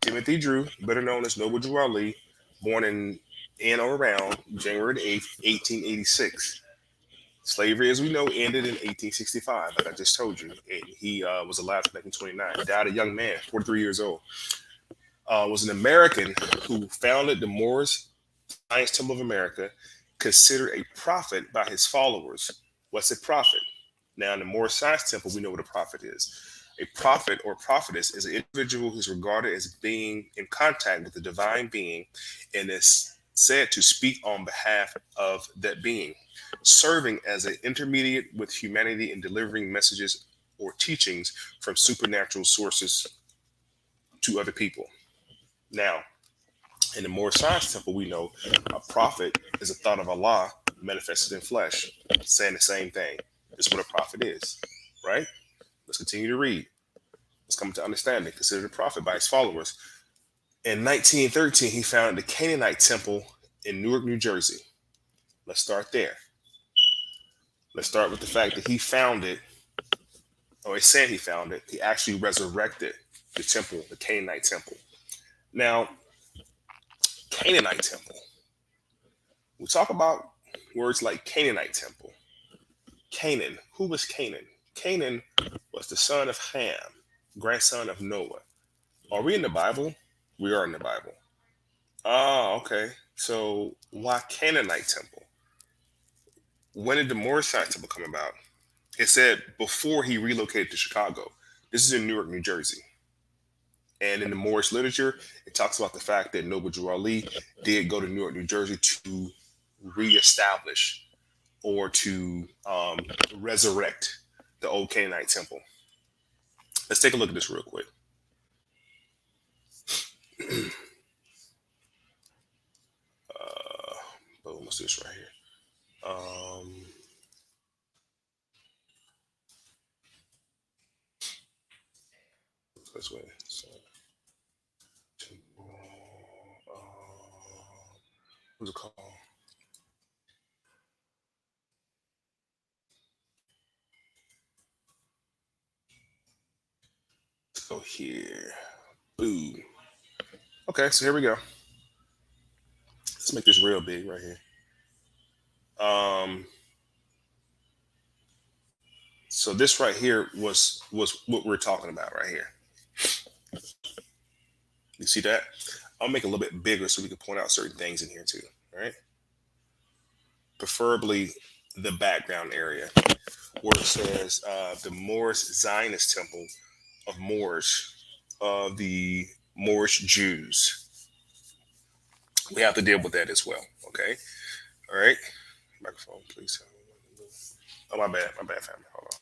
Timothy Drew, better known as Noble Drew Ali, born in or around January 8th, 1886. Slavery, as we know, ended in 1865, like I just told you. And he was alive in 1929. Died a young man, 43 years old. Was an American who founded the Moorish Science Temple of America, considered a prophet by his followers. What's a prophet? Now, in the Moorish Science Temple, we know what a prophet is. A prophet or prophetess is an individual who's regarded as being in contact with the divine being and is said to speak on behalf of that being, serving as an intermediate with humanity in delivering messages or teachings from supernatural sources to other people. Now, in the Moorish Science Temple, we know a prophet is a thought of Allah manifested in flesh, saying the same thing. That's what a prophet is, right? Let's continue to read. Let's come to understanding. Considered a prophet by his followers. In 1913, he founded the Canaanite Temple in Newark, New Jersey. Let's start there. Let's start with the fact that he founded, or he said he founded, he actually resurrected the temple, the Canaanite Temple. Now, Canaanite Temple. We talk about words like Canaanite Temple. Canaan. Who was Canaan? Canaan was the son of Ham, grandson of Noah. Are we in the Bible? We are in the Bible. Ah, okay. So why Canaanite Temple? When did the Moorish Science Temple come about? It said before he relocated to Chicago. This is in Newark, New Jersey. And in the Moorish literature, it talks about the fact that Noble Drew Ali did go to Newark, New Jersey to reestablish or to resurrect the old Canaanite Temple. Let's take a look at this real quick. Boom, what's this right here? This way. So, what's it called? here. Boom. Okay, so here we go. Let's make this real big right here. So this right here was what we're talking about right here. You see that? I'll make it a little bit bigger so we can point out certain things in here too. All right. Preferably the background area where it says the Moorish Zionist Temple of the Moorish Jews. We have to deal with that as well. Okay. All right. Microphone, please. Oh, my bad, family. Hold on.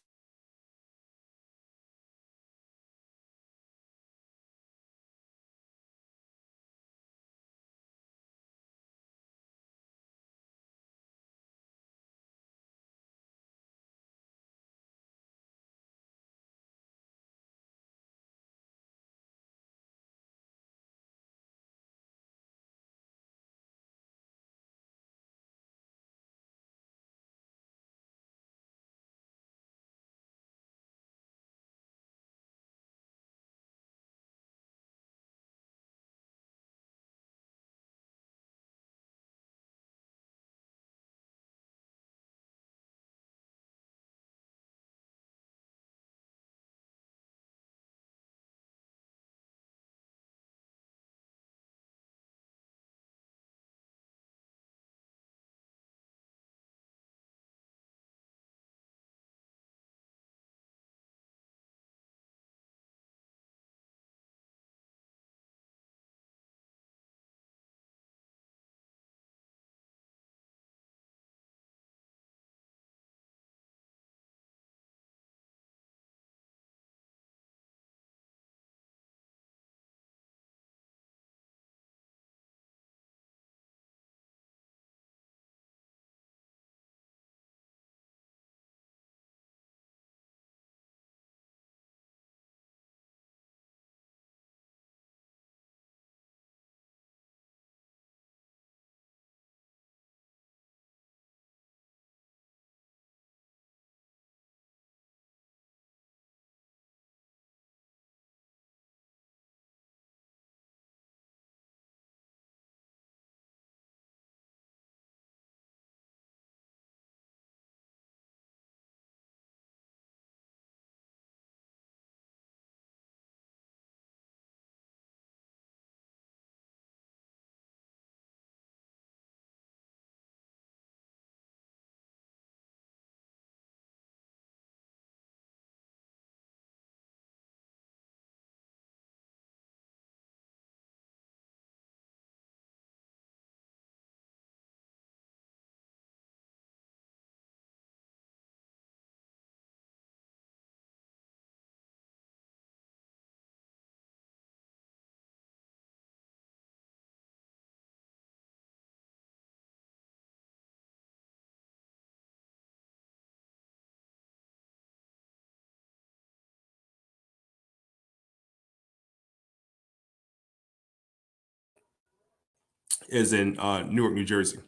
Is in Newark, New Jersey.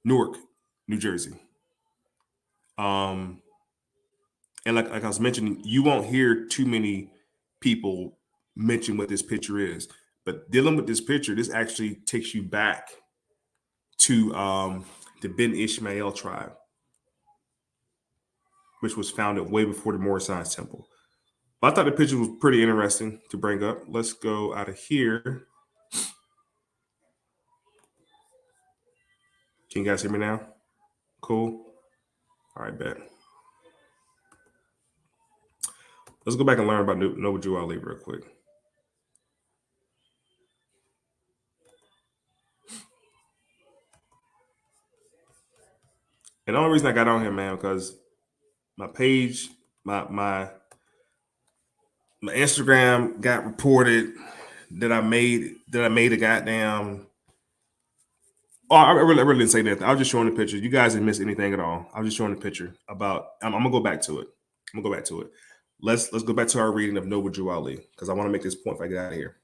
Newark, New Jersey. And like I was mentioning, you won't hear too many people mention what this picture is. But dealing with this picture, this actually takes you back to the Ben Ishmael tribe, which was founded way before the Moorish Science Temple. But I thought the picture was pretty interesting to bring up. Let's go out of here. Can you guys hear me now? Cool. All right, bet. Let's go back and learn about Noble Drew Ali real quick. And the only reason I got on here, man, because my page, my Instagram got reported that I made a goddamn. Oh, I really didn't say that. I was just showing the picture. You guys didn't miss anything at all. I was just showing the picture about. I'm gonna go back to it. Let's go back to our reading of Noble Drew Ali because I want to make this point if I get out of here.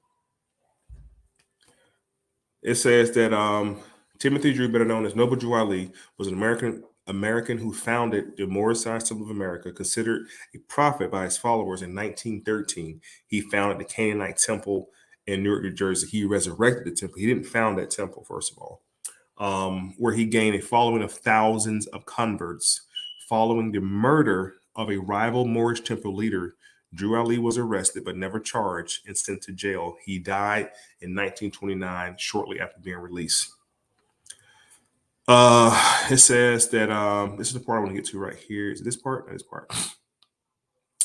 It says that Timothy Drew, better known as Noble Drew Ali, was an American American who founded the Moorish Science Temple of America, considered a prophet by his followers in 1913. He founded the Canaanite Temple in Newark, New Jersey. He resurrected the temple. He didn't found that temple, first of all, where he gained a following of thousands of converts. Following the murder of a rival Moorish temple leader, Drew Ali was arrested but never charged and sent to jail. He died in 1929, shortly after being released. It says that this is the part I want to get to right here. Is it this part? No, this part.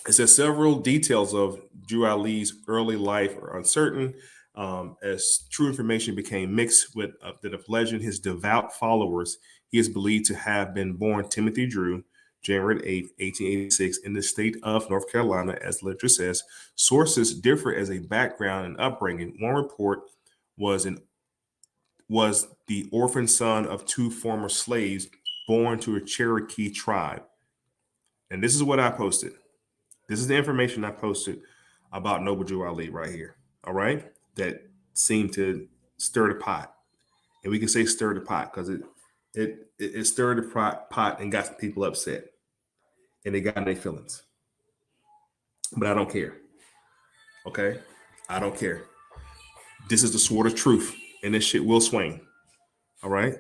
It says several details of Drew Ali's early life are uncertain. As true information became mixed with that of legend, his devout followers, he is believed to have been born Timothy Drew, January 8, 1886, in the state of North Carolina, as the literature says. Sources differ as a background and upbringing. One report was the orphan son of two former slaves born to a Cherokee tribe. And this is what I posted. This is the information I posted about Noble Drew Ali right here. All right. That seemed to stir the pot. And we can say stir the pot because it stirred the pot and got some people upset. And they got in their feelings. But I don't care. Okay? I don't care. This is the sword of truth. And this shit will swing. All right?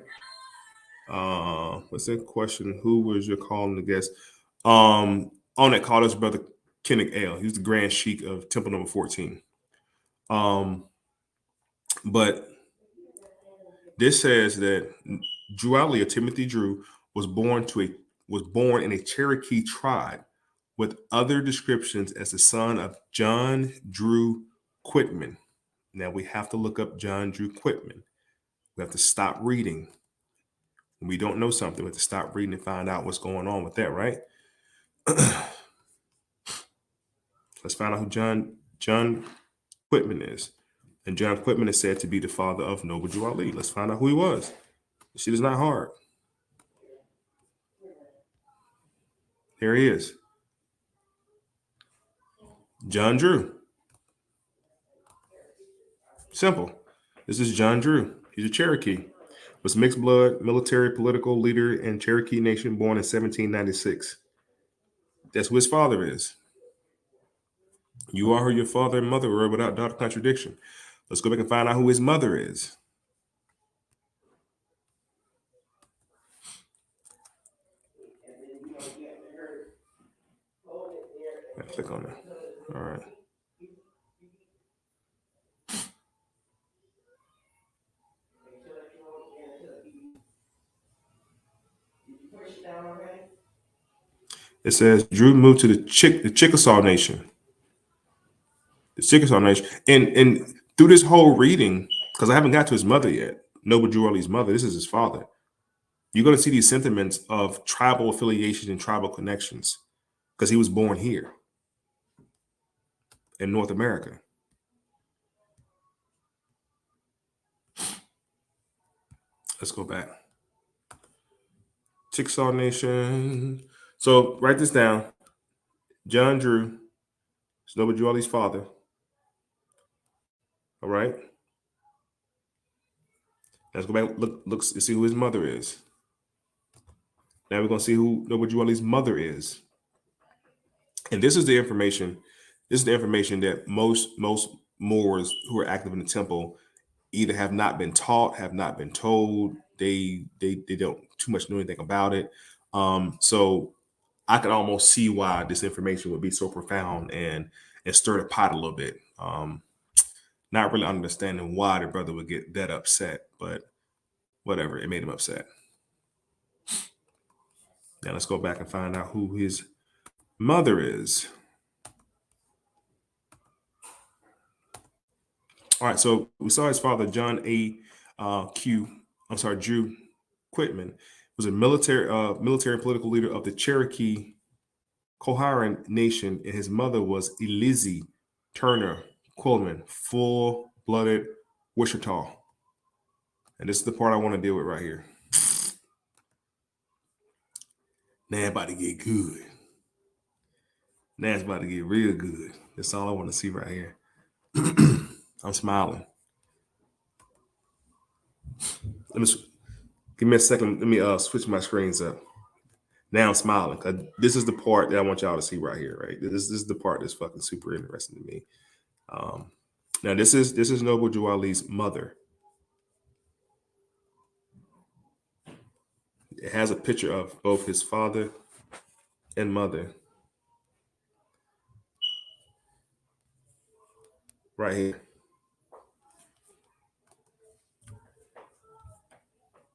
What's that question? Who was your calling the guest? On that call, is Brother Kenneth L. He was the Grand Sheik of Temple number 14. But this says that Drew Ali, or Timothy Drew, was born in a Cherokee tribe, with other descriptions as the son of John Drew Quitman. Now we have to look up John Drew Quitman. We have to stop reading. When we don't know something, we have to stop reading and find out what's going on with that, right? Let's find out who John Quitman is. And John Quitman is said to be the father of Noble Drew Ali. Let's find out who he was. This shit is not hard. Here he is. John Drew. Simple. This is John Drew. He's a Cherokee. Was mixed blood, military, political leader in Cherokee Nation, born in 1796. That's who his father is. You are who your father and mother were, without doubt or contradiction. Let's go back and find out who his mother is. Click on it. All right. It says Drew moved to the Chickasaw Nation. The Chickasaw Nation. And through this whole reading, because I haven't got to his mother yet, Noble Drew Ali's mother, this is his father. You're going to see these sentiments of tribal affiliations and tribal connections because he was born here in North America. Let's go back. Chickasaw Nation. So write this down. John Drew is Noble Drew Ali's father. All right. Let's go back. Look, see who his mother is. Now we're going to see who Noble Drew Ali's mother is. And this is the information. This is the information that most Moors who are active in the temple either have not been taught, have not been told. They don't too much know anything about it. So I can almost see why this information would be so profound and stir the pot a little bit. Not really understanding why the brother would get that upset, but whatever, it made him upset. Now let's go back and find out who his mother is. All right, so we saw his father, John Drew Quitman, was a military and political leader of the Cherokee Coharan Nation, and his mother was Elizzie Turner Quitman, full-blooded Wichita. And this is the part I want to deal with right here. Now it's about to get good. Now it's about to get real good. That's all I want to see right here. I'm smiling. Give me a second. Let me switch my screens up. Now I'm smiling because this is the part that I want y'all to see right here, right? This is the part that's fucking super interesting to me. Now this is Noble Drew Ali's mother. It has a picture of both his father and mother right here.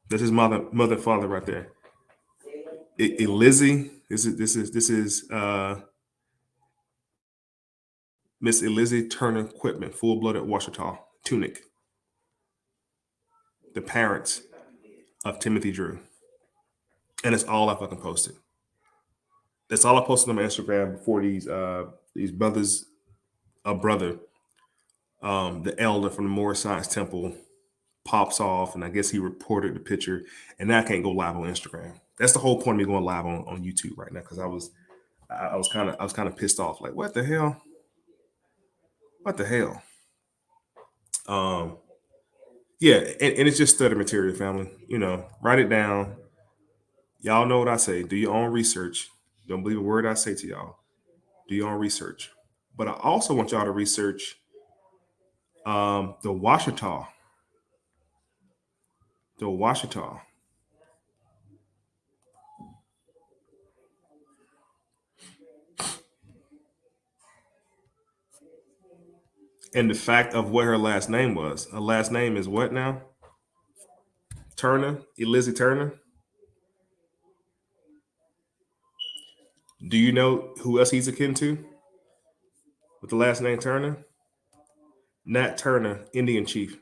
This is mother and father right there. Elizzy, this is Miss Elizzy Turner Quitman, full-blooded Washita, tunic. The parents of Timothy Drew. And it's all I fucking posted. That's all I posted on my Instagram before these brothers, a brother, the elder from the Moorish Science Temple pops off, and I guess he reported the picture, and now I can't go live on Instagram. That's the whole point of me going live on YouTube right now, because I was kind of pissed off. Like, what the hell? What the hell? Yeah, and it's just study material, family. You know, write it down. Y'all know what I say. Do your own research. Don't believe a word I say to y'all. Do your own research. But I also want y'all to research the Washita. The Washita. And the fact of what her last name was. Her last name is what now? Turner, Elizzy Turner. Do you know who else he's akin to with the last name Turner? Nat Turner, Indian chief.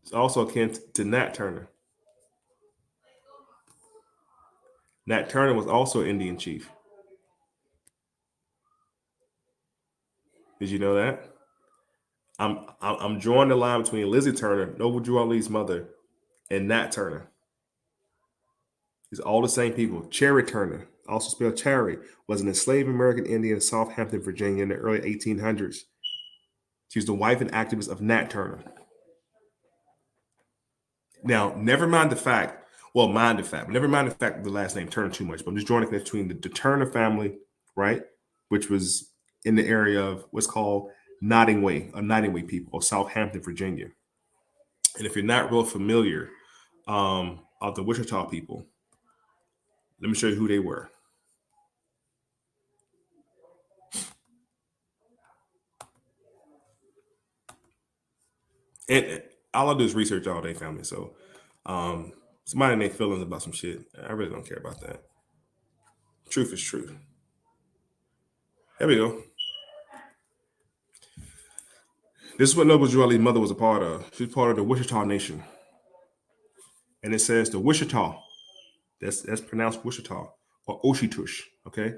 It's also akin to Nat Turner. Nat Turner was also Indian chief. Did you know that? I'm drawing the line between Elizzy Turner, Noble Drew Ali's mother, and Nat Turner. It's all the same people. Cherry Turner, also spelled Cherry, was an enslaved American Indian in Southampton, Virginia in the early 1800s. She was the wife and activist of Nat Turner. Now, never mind the fact of the last name Turner too much, but I'm just drawing a connection between the Turner family, right, which was in the area of what's called Nottingway people, or Southampton, Virginia. And if you're not real familiar of the Wichita people, let me show you who they were. And all I do is research all day, family. So somebody may feelings about some shit. I really don't care about that. Truth is truth. There we go. This is what Noble Drew Ali's mother was a part of. She was part of the Wichita Nation. And it says the Wichita. That's pronounced Wichita or Oshitush. Okay.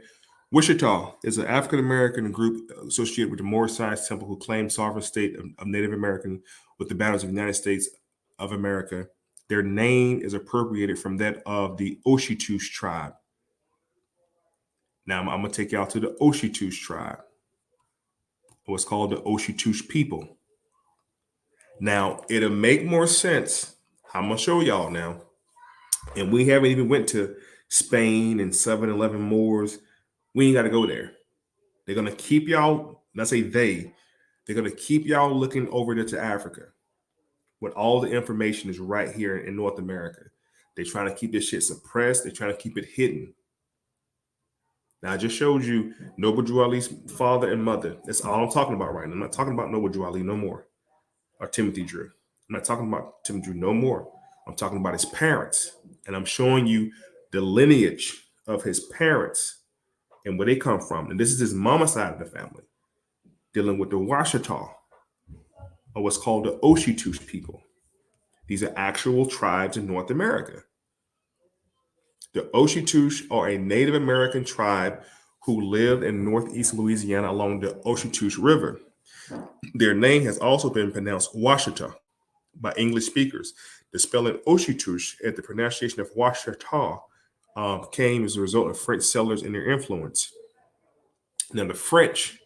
Wichita is an African-American group associated with the Moorish Science Temple who claimed sovereign state of Native American with the boundaries of the United States of America. Their name is appropriated from that of the Oshitush tribe. Now I'm going to take y'all to the Oshitush tribe. What's called the Oshitush people. Now, it'll make more sense. I'm going to show y'all now. And we haven't even went to Spain and 7-Eleven Moors. We ain't got to go there. They're going to keep y'all, and I say they're going to keep y'all looking over there to Africa when all the information is right here in North America. They're trying to keep this shit suppressed. They're trying to keep it hidden. Now, I just showed you Noble Drew Ali's father and mother. That's all I'm talking about right now. I'm not talking about Noble Drew Ali no more, or Timothy Drew. I'm not talking about Timothy Drew no more. I'm talking about his parents. And I'm showing you the lineage of his parents and where they come from. And this is his mama's side of the family, dealing with the Washita, or what's called the Oshitush people. These are actual tribes in North America. The Oshitush are a Native American tribe who lived in northeast Louisiana along the Oshitush River. Their name has also been pronounced Washita by English speakers. The spelling Oshitush and the pronunciation of Washita came as a result of French settlers and their influence. Now the French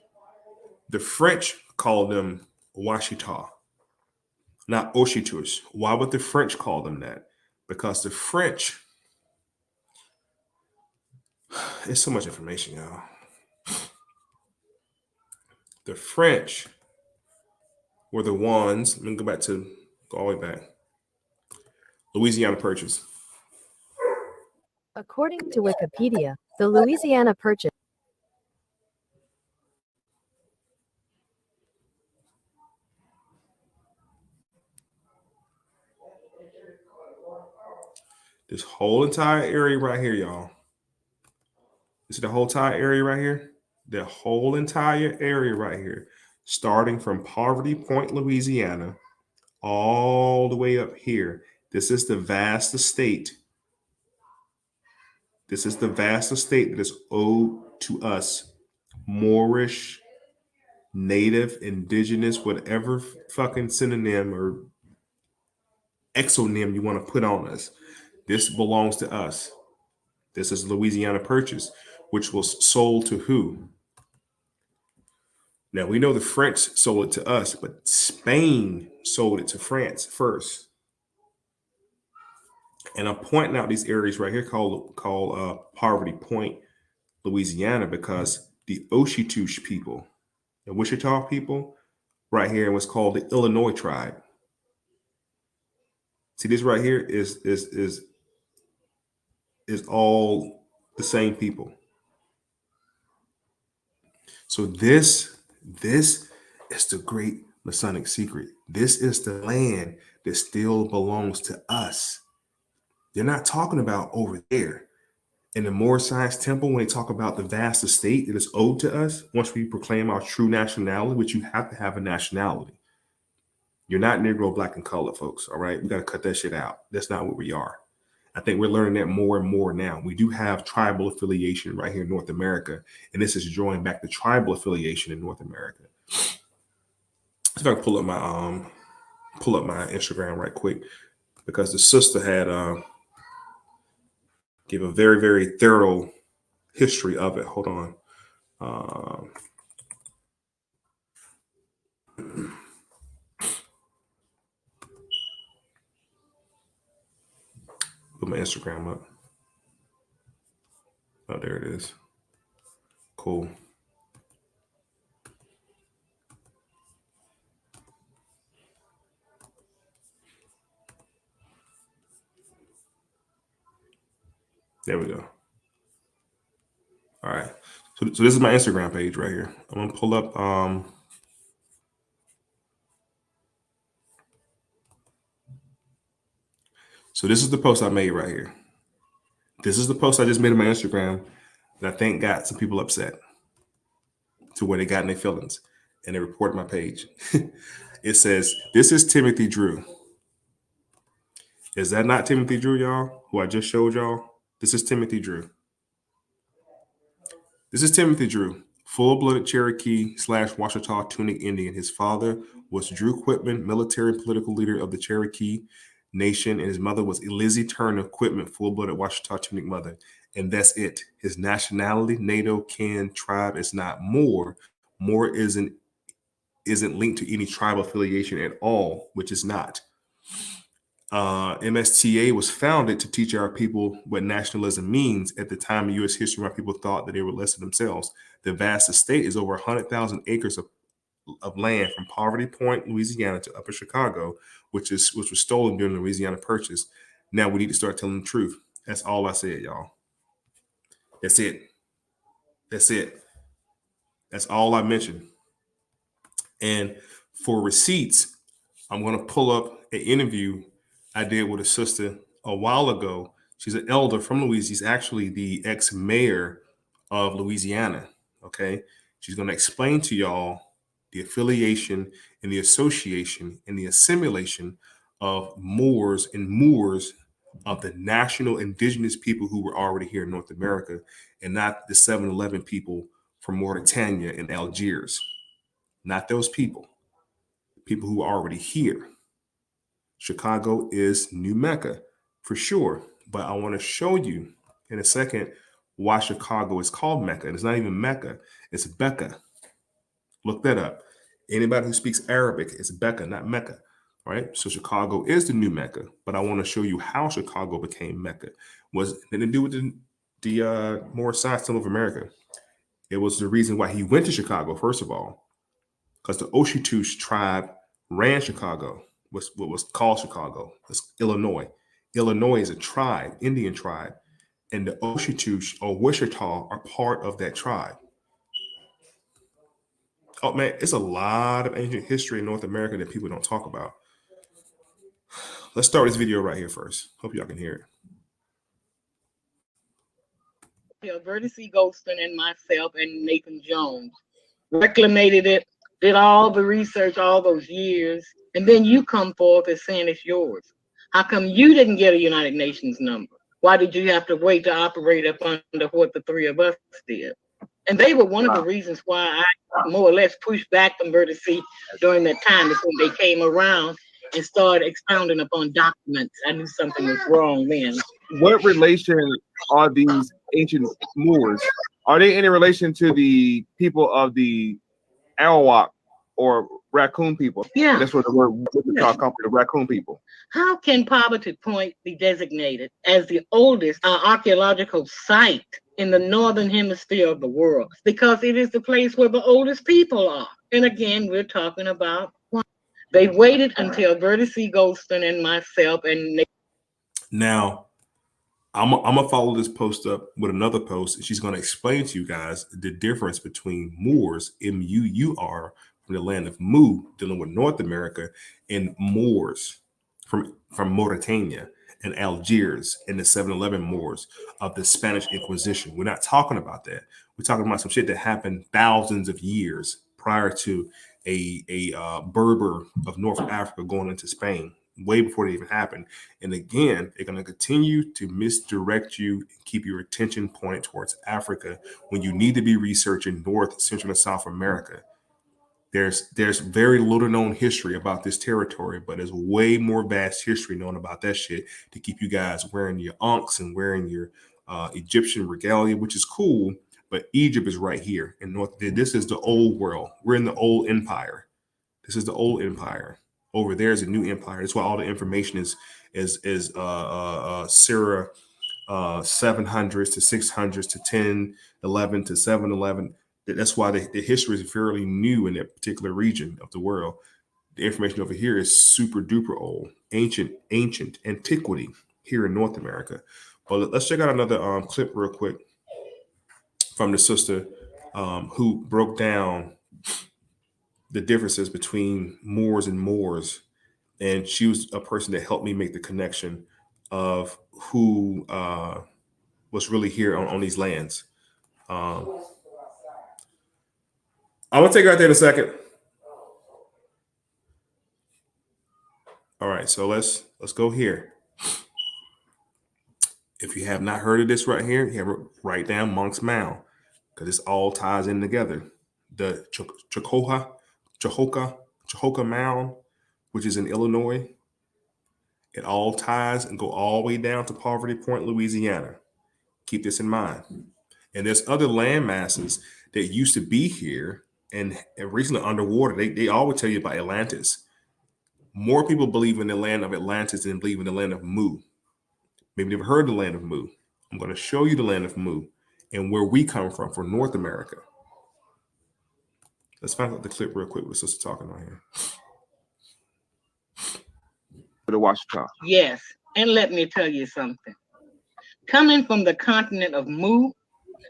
called them Washita, not Oshitus. Why would the French call them that? Because the French, it's so much information, y'all. The French were the ones, let me go all the way back. Louisiana Purchase. According to Wikipedia, the Louisiana Purchase This whole entire area right here, y'all. This is the whole entire area right here. The whole entire area right here, starting from Poverty Point, Louisiana, all the way up here. This is the vast estate. This is the vast estate that is owed to us, Moorish, Native, Indigenous, whatever fucking synonym or exonym you want to put on us. This belongs to us. This is Louisiana Purchase, which was sold to who? Now, we know the French sold it to us, but Spain sold it to France first. And I'm pointing out these areas right here called Poverty Point, Louisiana, because the Oshitush people, the Wichita people, right here in what's called the Illinois tribe. See, this right here is all the same people. So this is the great Masonic secret. This is the land that still belongs to us. They're not talking about over there. In the Moorish Science Temple, when they talk about the vast estate that is owed to us, once we proclaim our true nationality, which you have to have a nationality. You're not Negro, black, and colored, folks. All right. We got to cut that shit out. That's not what we are. I think we're learning that more and more now. We do have tribal affiliation right here in North America. And this is drawing back the tribal affiliation in North America. So I can pull up my Instagram right quick, because the sister had gave a very, very thorough history of it. Hold on. Put my Instagram up. Oh, there it is. Cool. There we go. All right. So this is my Instagram page right here. I'm going to pull up. So this is the post I made right here. This is the post I just made on my Instagram that I think got some people upset to where they got in their feelings, and they reported my page. It says, "This is Timothy Drew." Is that not Timothy Drew, y'all, who I just showed y'all? This is Timothy Drew. This is Timothy Drew, full-blooded Cherokee / Washita Tunic Indian. His father was Drew Quitman, military and political leader of the Cherokee Nation, and his mother was Elizzie Turner Quitman, full-blooded Washita Tunic mother. And that's it. His nationality, NATO, kin, tribe is not Moor. Moor isn't linked to any tribal affiliation at all, which is not. MSTA was founded to teach our people what nationalism means. At the time in U.S. history, my people thought that they were less than themselves. The vast estate is over 100,000 acres of land from Poverty Point, Louisiana, to Upper Chicago, which was stolen during the Louisiana Purchase. Now we need to start telling the truth. That's all I said, y'all. That's it. That's it. That's all I mentioned. And for receipts, I'm going to pull up an interview I did with a sister a while ago. She's an elder from Louisiana. She's actually the ex-mayor of Louisiana. Okay. She's going to explain to y'all the affiliation and the association and the assimilation of Moors and Moors of the national indigenous people who were already here in North America, and not the 7-Eleven people from Mauritania and Algiers. Not those people. People who are already here. Chicago is New Mecca for sure, but I want to show you in a second why Chicago is called Mecca. And it's not even Mecca, it's Becca. Look that up. Anybody who speaks Arabic is Becca, not Mecca, right? So Chicago is the new Mecca, but I want to show you how Chicago became Mecca. Was nothing to do with the Moorish Science Temple of America. It was the reason why he went to Chicago, first of all, because the Oshitush tribe ran Chicago, what was called Chicago. It's Illinois. Illinois is a tribe, Indian tribe, and the Oshitush or Wichita are part of that tribe. Oh man, it's a lot of ancient history in North America that people don't talk about. Let's start this video right here first. Hope y'all can hear it. Bertie C. Goldston and myself and Nathan Jones reclamated it, did all the research all those years, and then you come forth as saying it's yours. How come you didn't get a United Nations number? Why did you have to wait to operate up under what the three of us did? And they were one of the reasons why I more or less pushed back from Bertie C. during that time, before they came around and started expounding upon documents. I knew something was wrong then. What relation are these ancient Moors? Are they any relation to the people of the Arawak or raccoon people? Yeah. That's what the word Wichita comes from, the raccoon people. How can Poverty Point be designated as the oldest archaeological site in the northern hemisphere of the world? Because it is the place where the oldest people are. And again, we're talking about what? They waited until Bertie C. Goldston and myself and now I'm gonna follow this post up with another post, and she's gonna explain to you guys the difference between Moors, M-U-U-R, from the land of Mu, dealing with North America, and Moors from Mauritania and Algiers and the 711 Moors of the Spanish Inquisition. We're not talking about that. We're talking about some shit that happened thousands of years prior to a Berber of North Africa going into Spain, way before they even happened. And again, they're going to continue to misdirect you and keep your attention pointed towards Africa when you need to be researching North, Central, and South America. There's very little known history about this territory, but there's way more vast history known about that shit to keep you guys wearing your unks and wearing your Egyptian regalia, which is cool. But Egypt is right here in North. This is the old world. We're in the old empire. This is the old empire. Over there is a new empire. That's why all the information is Sarah 700s to 600s to 1011 to 711. That's why the history is fairly new in that particular region of the world. The information over here is super duper old, ancient antiquity here in North America. But let's check out another clip real quick from the sister who broke down the differences between Moors and Moors. And she was a person that helped me make the connection of who was really here on these lands. I'm gonna take it right there in a second. All right, so let's go here. If you have not heard of this right here, you have to write down Monk's Mound, because this all ties in together. The Chahoka Mound, which is in Illinois, it all ties and go all the way down to Poverty Point, Louisiana. Keep this in mind. And there's other land masses that used to be here and recently underwater. They always tell you about Atlantis. More people believe in the land of Atlantis than believe in the land of Mu. Maybe you've never heard of the land of Mu. I'm going to show you the land of Mu and where we come from for North America. Let's find out the clip real quick with the sister talking on here. The Washita. Yes, and let me tell you something. Coming from the continent of Mu,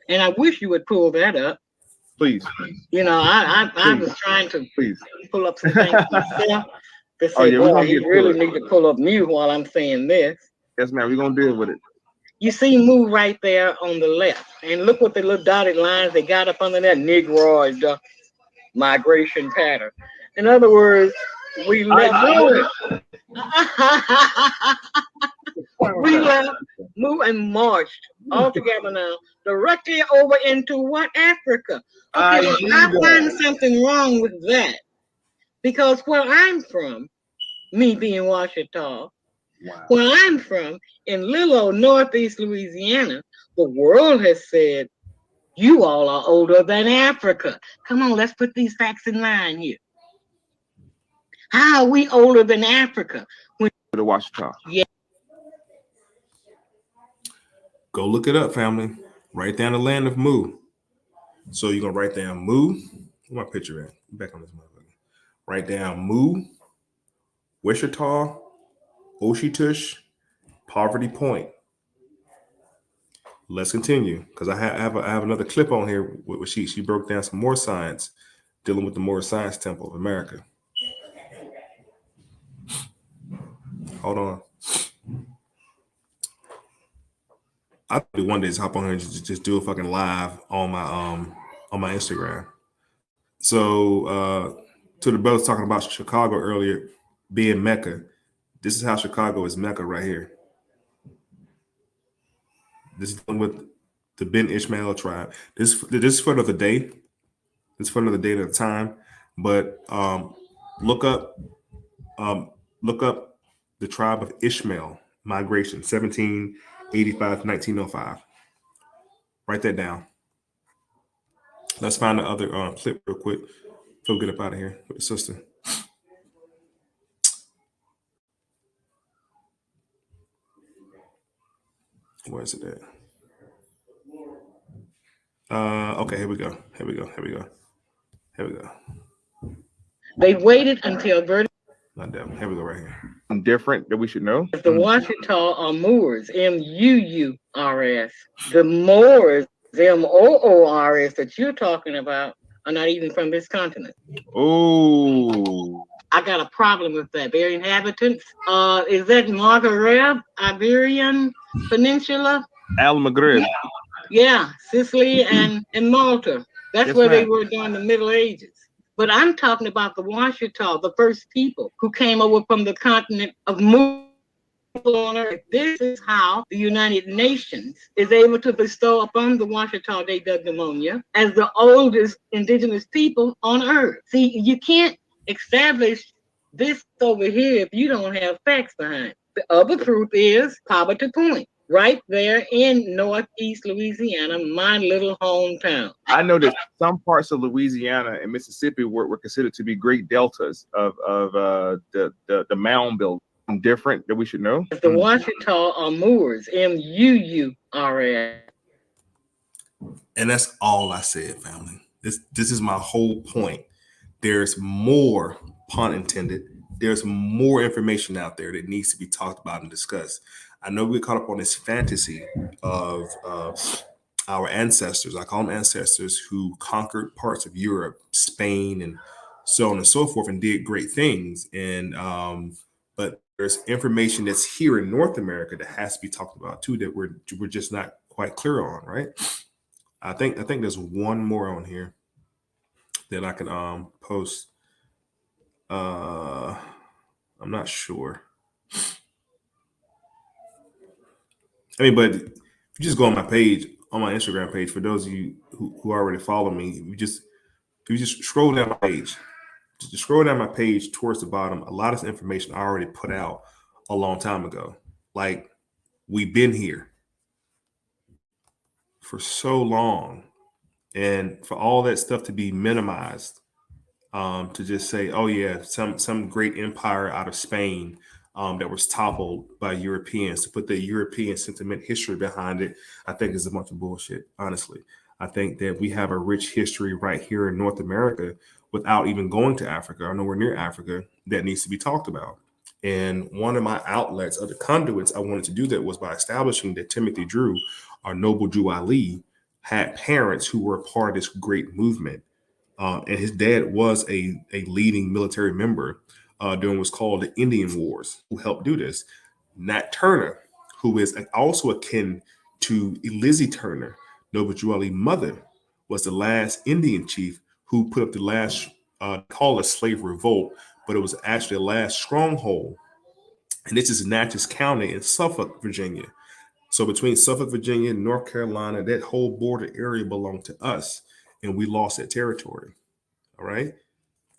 and I wish you would pull that up. Please. You know, I was trying to pull up some things myself to say, boy, he really need to pull up Mu while I'm saying this. Yes, ma'am. We're going to deal with it. You see Mu right there on the left. And look what the little dotted lines they got up under that Negroid migration pattern. In other words, we left we left Mu and marched all together now directly over into what? Africa. Okay, I find something wrong with that. Because where I'm from, me being Washita, where I'm from, in little old Northeast Louisiana, the world has said, you all are older than Africa. Come on, let's put these facts in line here. How are we older than Africa? The Washita. Yeah. Go look it up, family. Write down the land of Mu. So you're gonna write down Mu. Where my picture at? Back on this motherfucker. Write down Mu, Wichita, Oshitush, Poverty Point. Let's continue, because I have another clip on here where she broke down some more science dealing with the Moorish Science Temple of America. Hold on. I'll do one day is hop on here and just do a fucking live on my Instagram. So to the brothers talking about Chicago earlier being Mecca, this is how Chicago is Mecca right here. This is done with the Ben Ishmael tribe. This is for another day. This is for another day at a time. But look up the tribe of Ishmael migration, 1785 to 1905. Write that down. Let's find the other clip real quick. So get up out of here with the sister. Where is it at? Okay, here we go. They waited until Not that one. Here we go right here. Different that we should know. the Washita are Moors, Muurs. The Moors, Moors that you're talking about are not even from this continent. Oh, I got a problem with that. They're inhabitants. Is that Maghreb, Iberian Peninsula? Al Maghreb. Yeah, Sicily and Malta. That's Yes, where they ma'am. were during the Middle Ages. But I'm talking about the Washita, the first people who came over from the continent of Moor on Earth. This is how the United Nations is able to bestow upon the Washita de Pneumonia as the oldest indigenous people on Earth. See, you can't establish this over here if you don't have facts behind it. The other proof is Poverty Point, right there in Northeast Louisiana, my little hometown. I know that some parts of Louisiana and Mississippi were considered to be great deltas of the mound building. Different that we should know. The Washita are Moors, Muurs. And that's all I said, family. This is my whole point. There's more, pun intended, there's more information out there that needs to be talked about and discussed. I know we caught up on this fantasy of our ancestors. I call them ancestors who conquered parts of Europe, Spain, and so on and so forth, and did great things. And but there's information that's here in North America that has to be talked about too, that we're just not quite clear on, right? I think there's one more on here that I can post. I'm not sure. I mean, but if you just go on my page, on my Instagram page, for those of you who already follow me, you just scroll down my page. Just scroll down my page towards the bottom. A lot of this information I already put out a long time ago. Like, we've been here for so long, and for all that stuff to be minimized, to just say, oh yeah, some great empire out of Spain that was toppled by Europeans, to put the European sentiment history behind it, I think is a bunch of bullshit, honestly. I think that we have a rich history right here in North America without even going to Africa or nowhere near Africa that needs to be talked about. And one of my outlets, of the conduits I wanted to do that, was by establishing that Timothy Drew, our noble Drew Ali, had parents who were a part of this great movement. And his dad was a leading military member during what's called the Indian Wars, who helped do this. Nat Turner, who is also akin to Elizzie Turner, Noble Drew Ali's mother, was the last Indian chief who put up the last, called a slave revolt, but it was actually the last stronghold. And this is Natchez County in Suffolk, Virginia. So between Suffolk, Virginia, and North Carolina, that whole border area belonged to us, and we lost that territory. All right.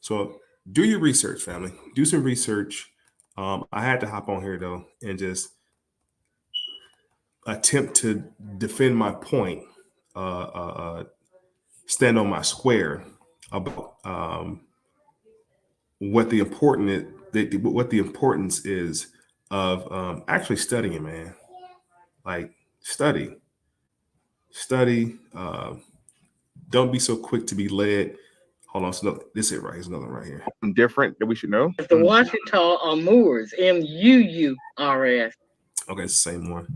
So do your research, family. Do some research. I had to hop on here though and just attempt to defend my point, stand on my square about what the importance is of actually studying, man. Like study. Don't be so quick to be led. Hold on, so this is it right. Here's another one right here. Different that we should know. The Washita are Moors, Muurs. Okay, it's the same one.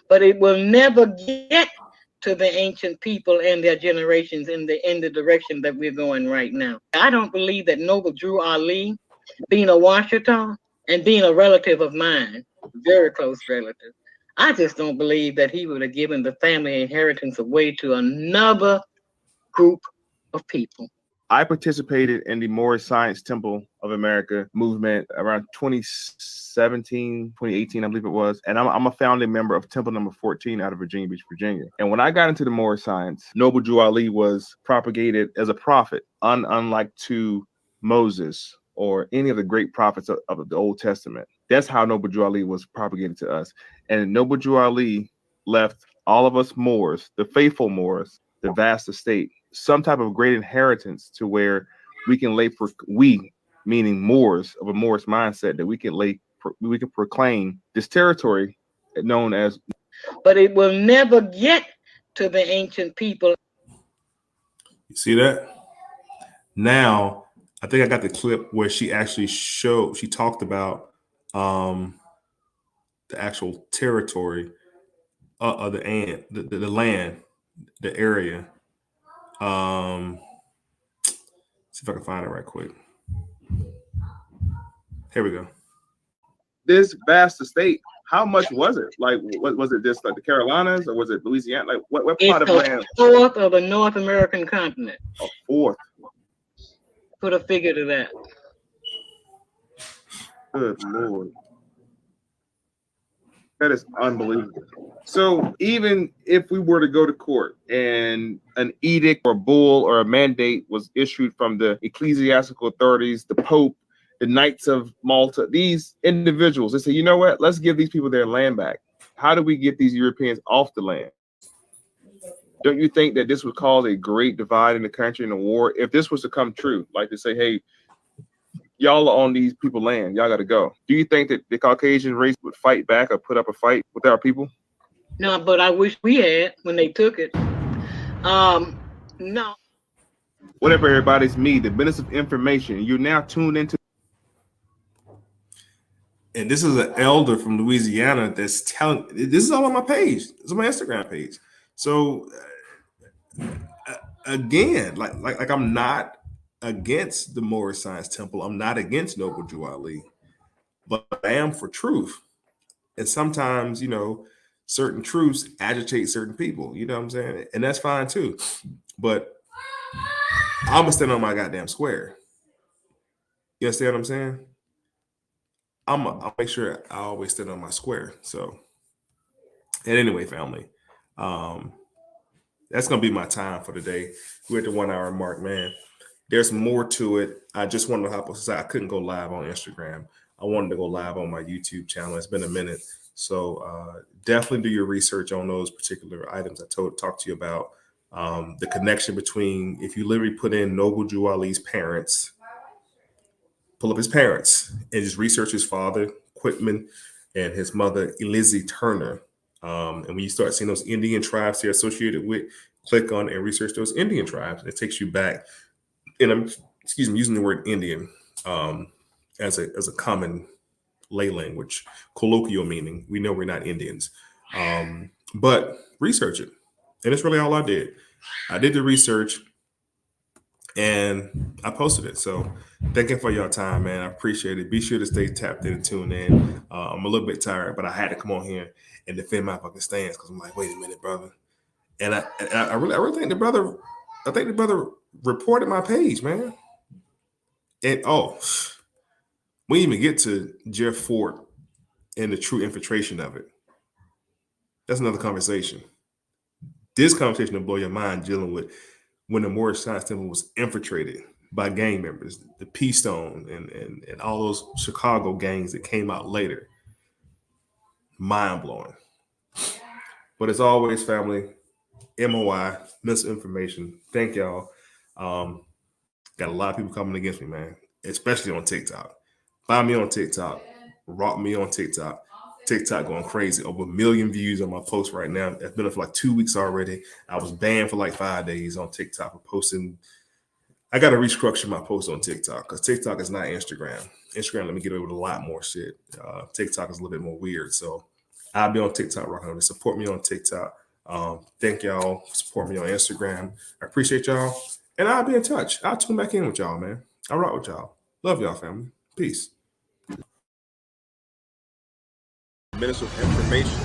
But it will never get to the ancient people and their generations in the direction that we're going right now. I don't believe that Noble Drew Ali, being a Washita and being a relative of mine, very close relative, I just don't believe that he would have given the family inheritance away to another group of people. I participated in the Moorish Science Temple of America movement around 2017, 2018, I believe it was. And I'm a founding member of Temple number 14 out of Virginia Beach, Virginia. And when I got into the Moorish Science, Noble Drew Ali was propagated as a prophet, unlike to Moses or any of the great prophets of the Old Testament. That's how Noble Drew Ali was propagated to us. And Noble Drew Ali left all of us Moors, the faithful Moors, the vast estate, some type of great inheritance to where we can meaning Moors of a Moorish mindset, that we can proclaim this territory known as. But it will never get to the ancient people. You see that? Now, I think I got the clip where she actually she talked about the actual territory of the land, the area. See if I can find it right quick. Here we go. This vast estate, how much was it? Like, what was it? Just like the Carolinas, or was it Louisiana? Like, what part of land? Fourth of the North American continent. A fourth. Put a figure to that. Good Lord. That is unbelievable. So even if we were to go to court and an edict or bull or a mandate was issued from the ecclesiastical authorities, the Pope, the Knights of Malta, these individuals, they say, you know what, let's give these people their land back. How do we get these Europeans off the land? Don't you think that this would cause a great divide in the country and a war? If this was to come true, like to say, hey, y'all are on these people's land, y'all got to go. Do you think that the Caucasian race would fight back or put up a fight with our people? No, but I wish we had when they took it. No. Whatever, everybody's me, the business of information. You're now tuned into. And this is an elder from Louisiana that's telling. This is all on my page. It's on my Instagram page. So again, like I'm not against the Moorish Science Temple. I'm not against Noble Drew Ali, but I am for truth. And sometimes, certain truths agitate certain people. You know what I'm saying? And that's fine too. But I'm gonna stand on my goddamn square. You understand what I'm saying? I'll make sure I always stand on my square. So, and anyway, family, that's gonna be my time for today. We're at the 1 hour mark, man. There's more to it. I just wanted to hop on. I couldn't go live on Instagram. I wanted to go live on my YouTube channel. It's been a minute. So definitely do your research on those particular items I talked to you about. The connection between, if you literally put in Noble Drew Ali's parents, pull up his parents and just research his father, Quitman, and his mother, Elizzie Turner. And when you start seeing those Indian tribes they're associated with, click on and research those Indian tribes. It takes you back. And I'm using the word Indian as a common lay language, colloquial meaning. We know we're not Indians, but research it. And it's really all I did. I did the research and I posted it. So thank you for your time, man. I appreciate it. Be sure to stay tapped in and tune in. I'm a little bit tired, but I had to come on here and defend my fucking stance because I'm like, wait a minute, brother. And I really think the brother reported my page, man. And we didn't even get to Jeff Fort and the true infiltration of it. That's another conversation. This conversation will blow your mind dealing with when the Moorish Science Temple was infiltrated by gang members, the P-Stone and all those Chicago gangs that came out later. Mind-blowing. But as always, family, M.O.I, misinformation. Thank y'all. Got a lot of people coming against me, man. especially on TikTok. Find me on TikTok. Rock me on TikTok. TikTok going crazy. Over 1 million views on my post right now. It's been up for like 2 weeks already. I was banned for like 5 days on TikTok for posting. I got to restructure my post on TikTok because TikTok is not Instagram. Instagram let me get away with a lot more shit. TikTok is a little bit more weird. So I'll be on TikTok rocking on it. Support me on TikTok. Thank y'all. Support me on Instagram. I appreciate y'all. And I'll be in touch. I'll tune back in with y'all, man. I'll rock with y'all. Love y'all, family. Peace. Minister of Information.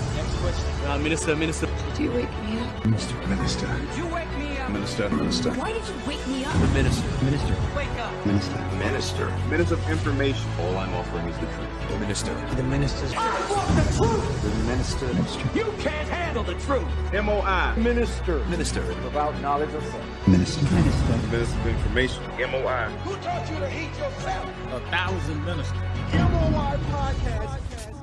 Minister. Did you wake me up? Minister. Did you wake me up? Minister. Why did you wake me up? Minister. Wake up. Minister. Minister of Information. All I'm offering is the truth. Minister. I want the truth. The minister. You can't handle the truth. M.O.I. Minister. Without knowledge of self. Minister of Information. M.O.I. Who taught you to hate yourself? 1,000 ministers. M.O.I. podcast.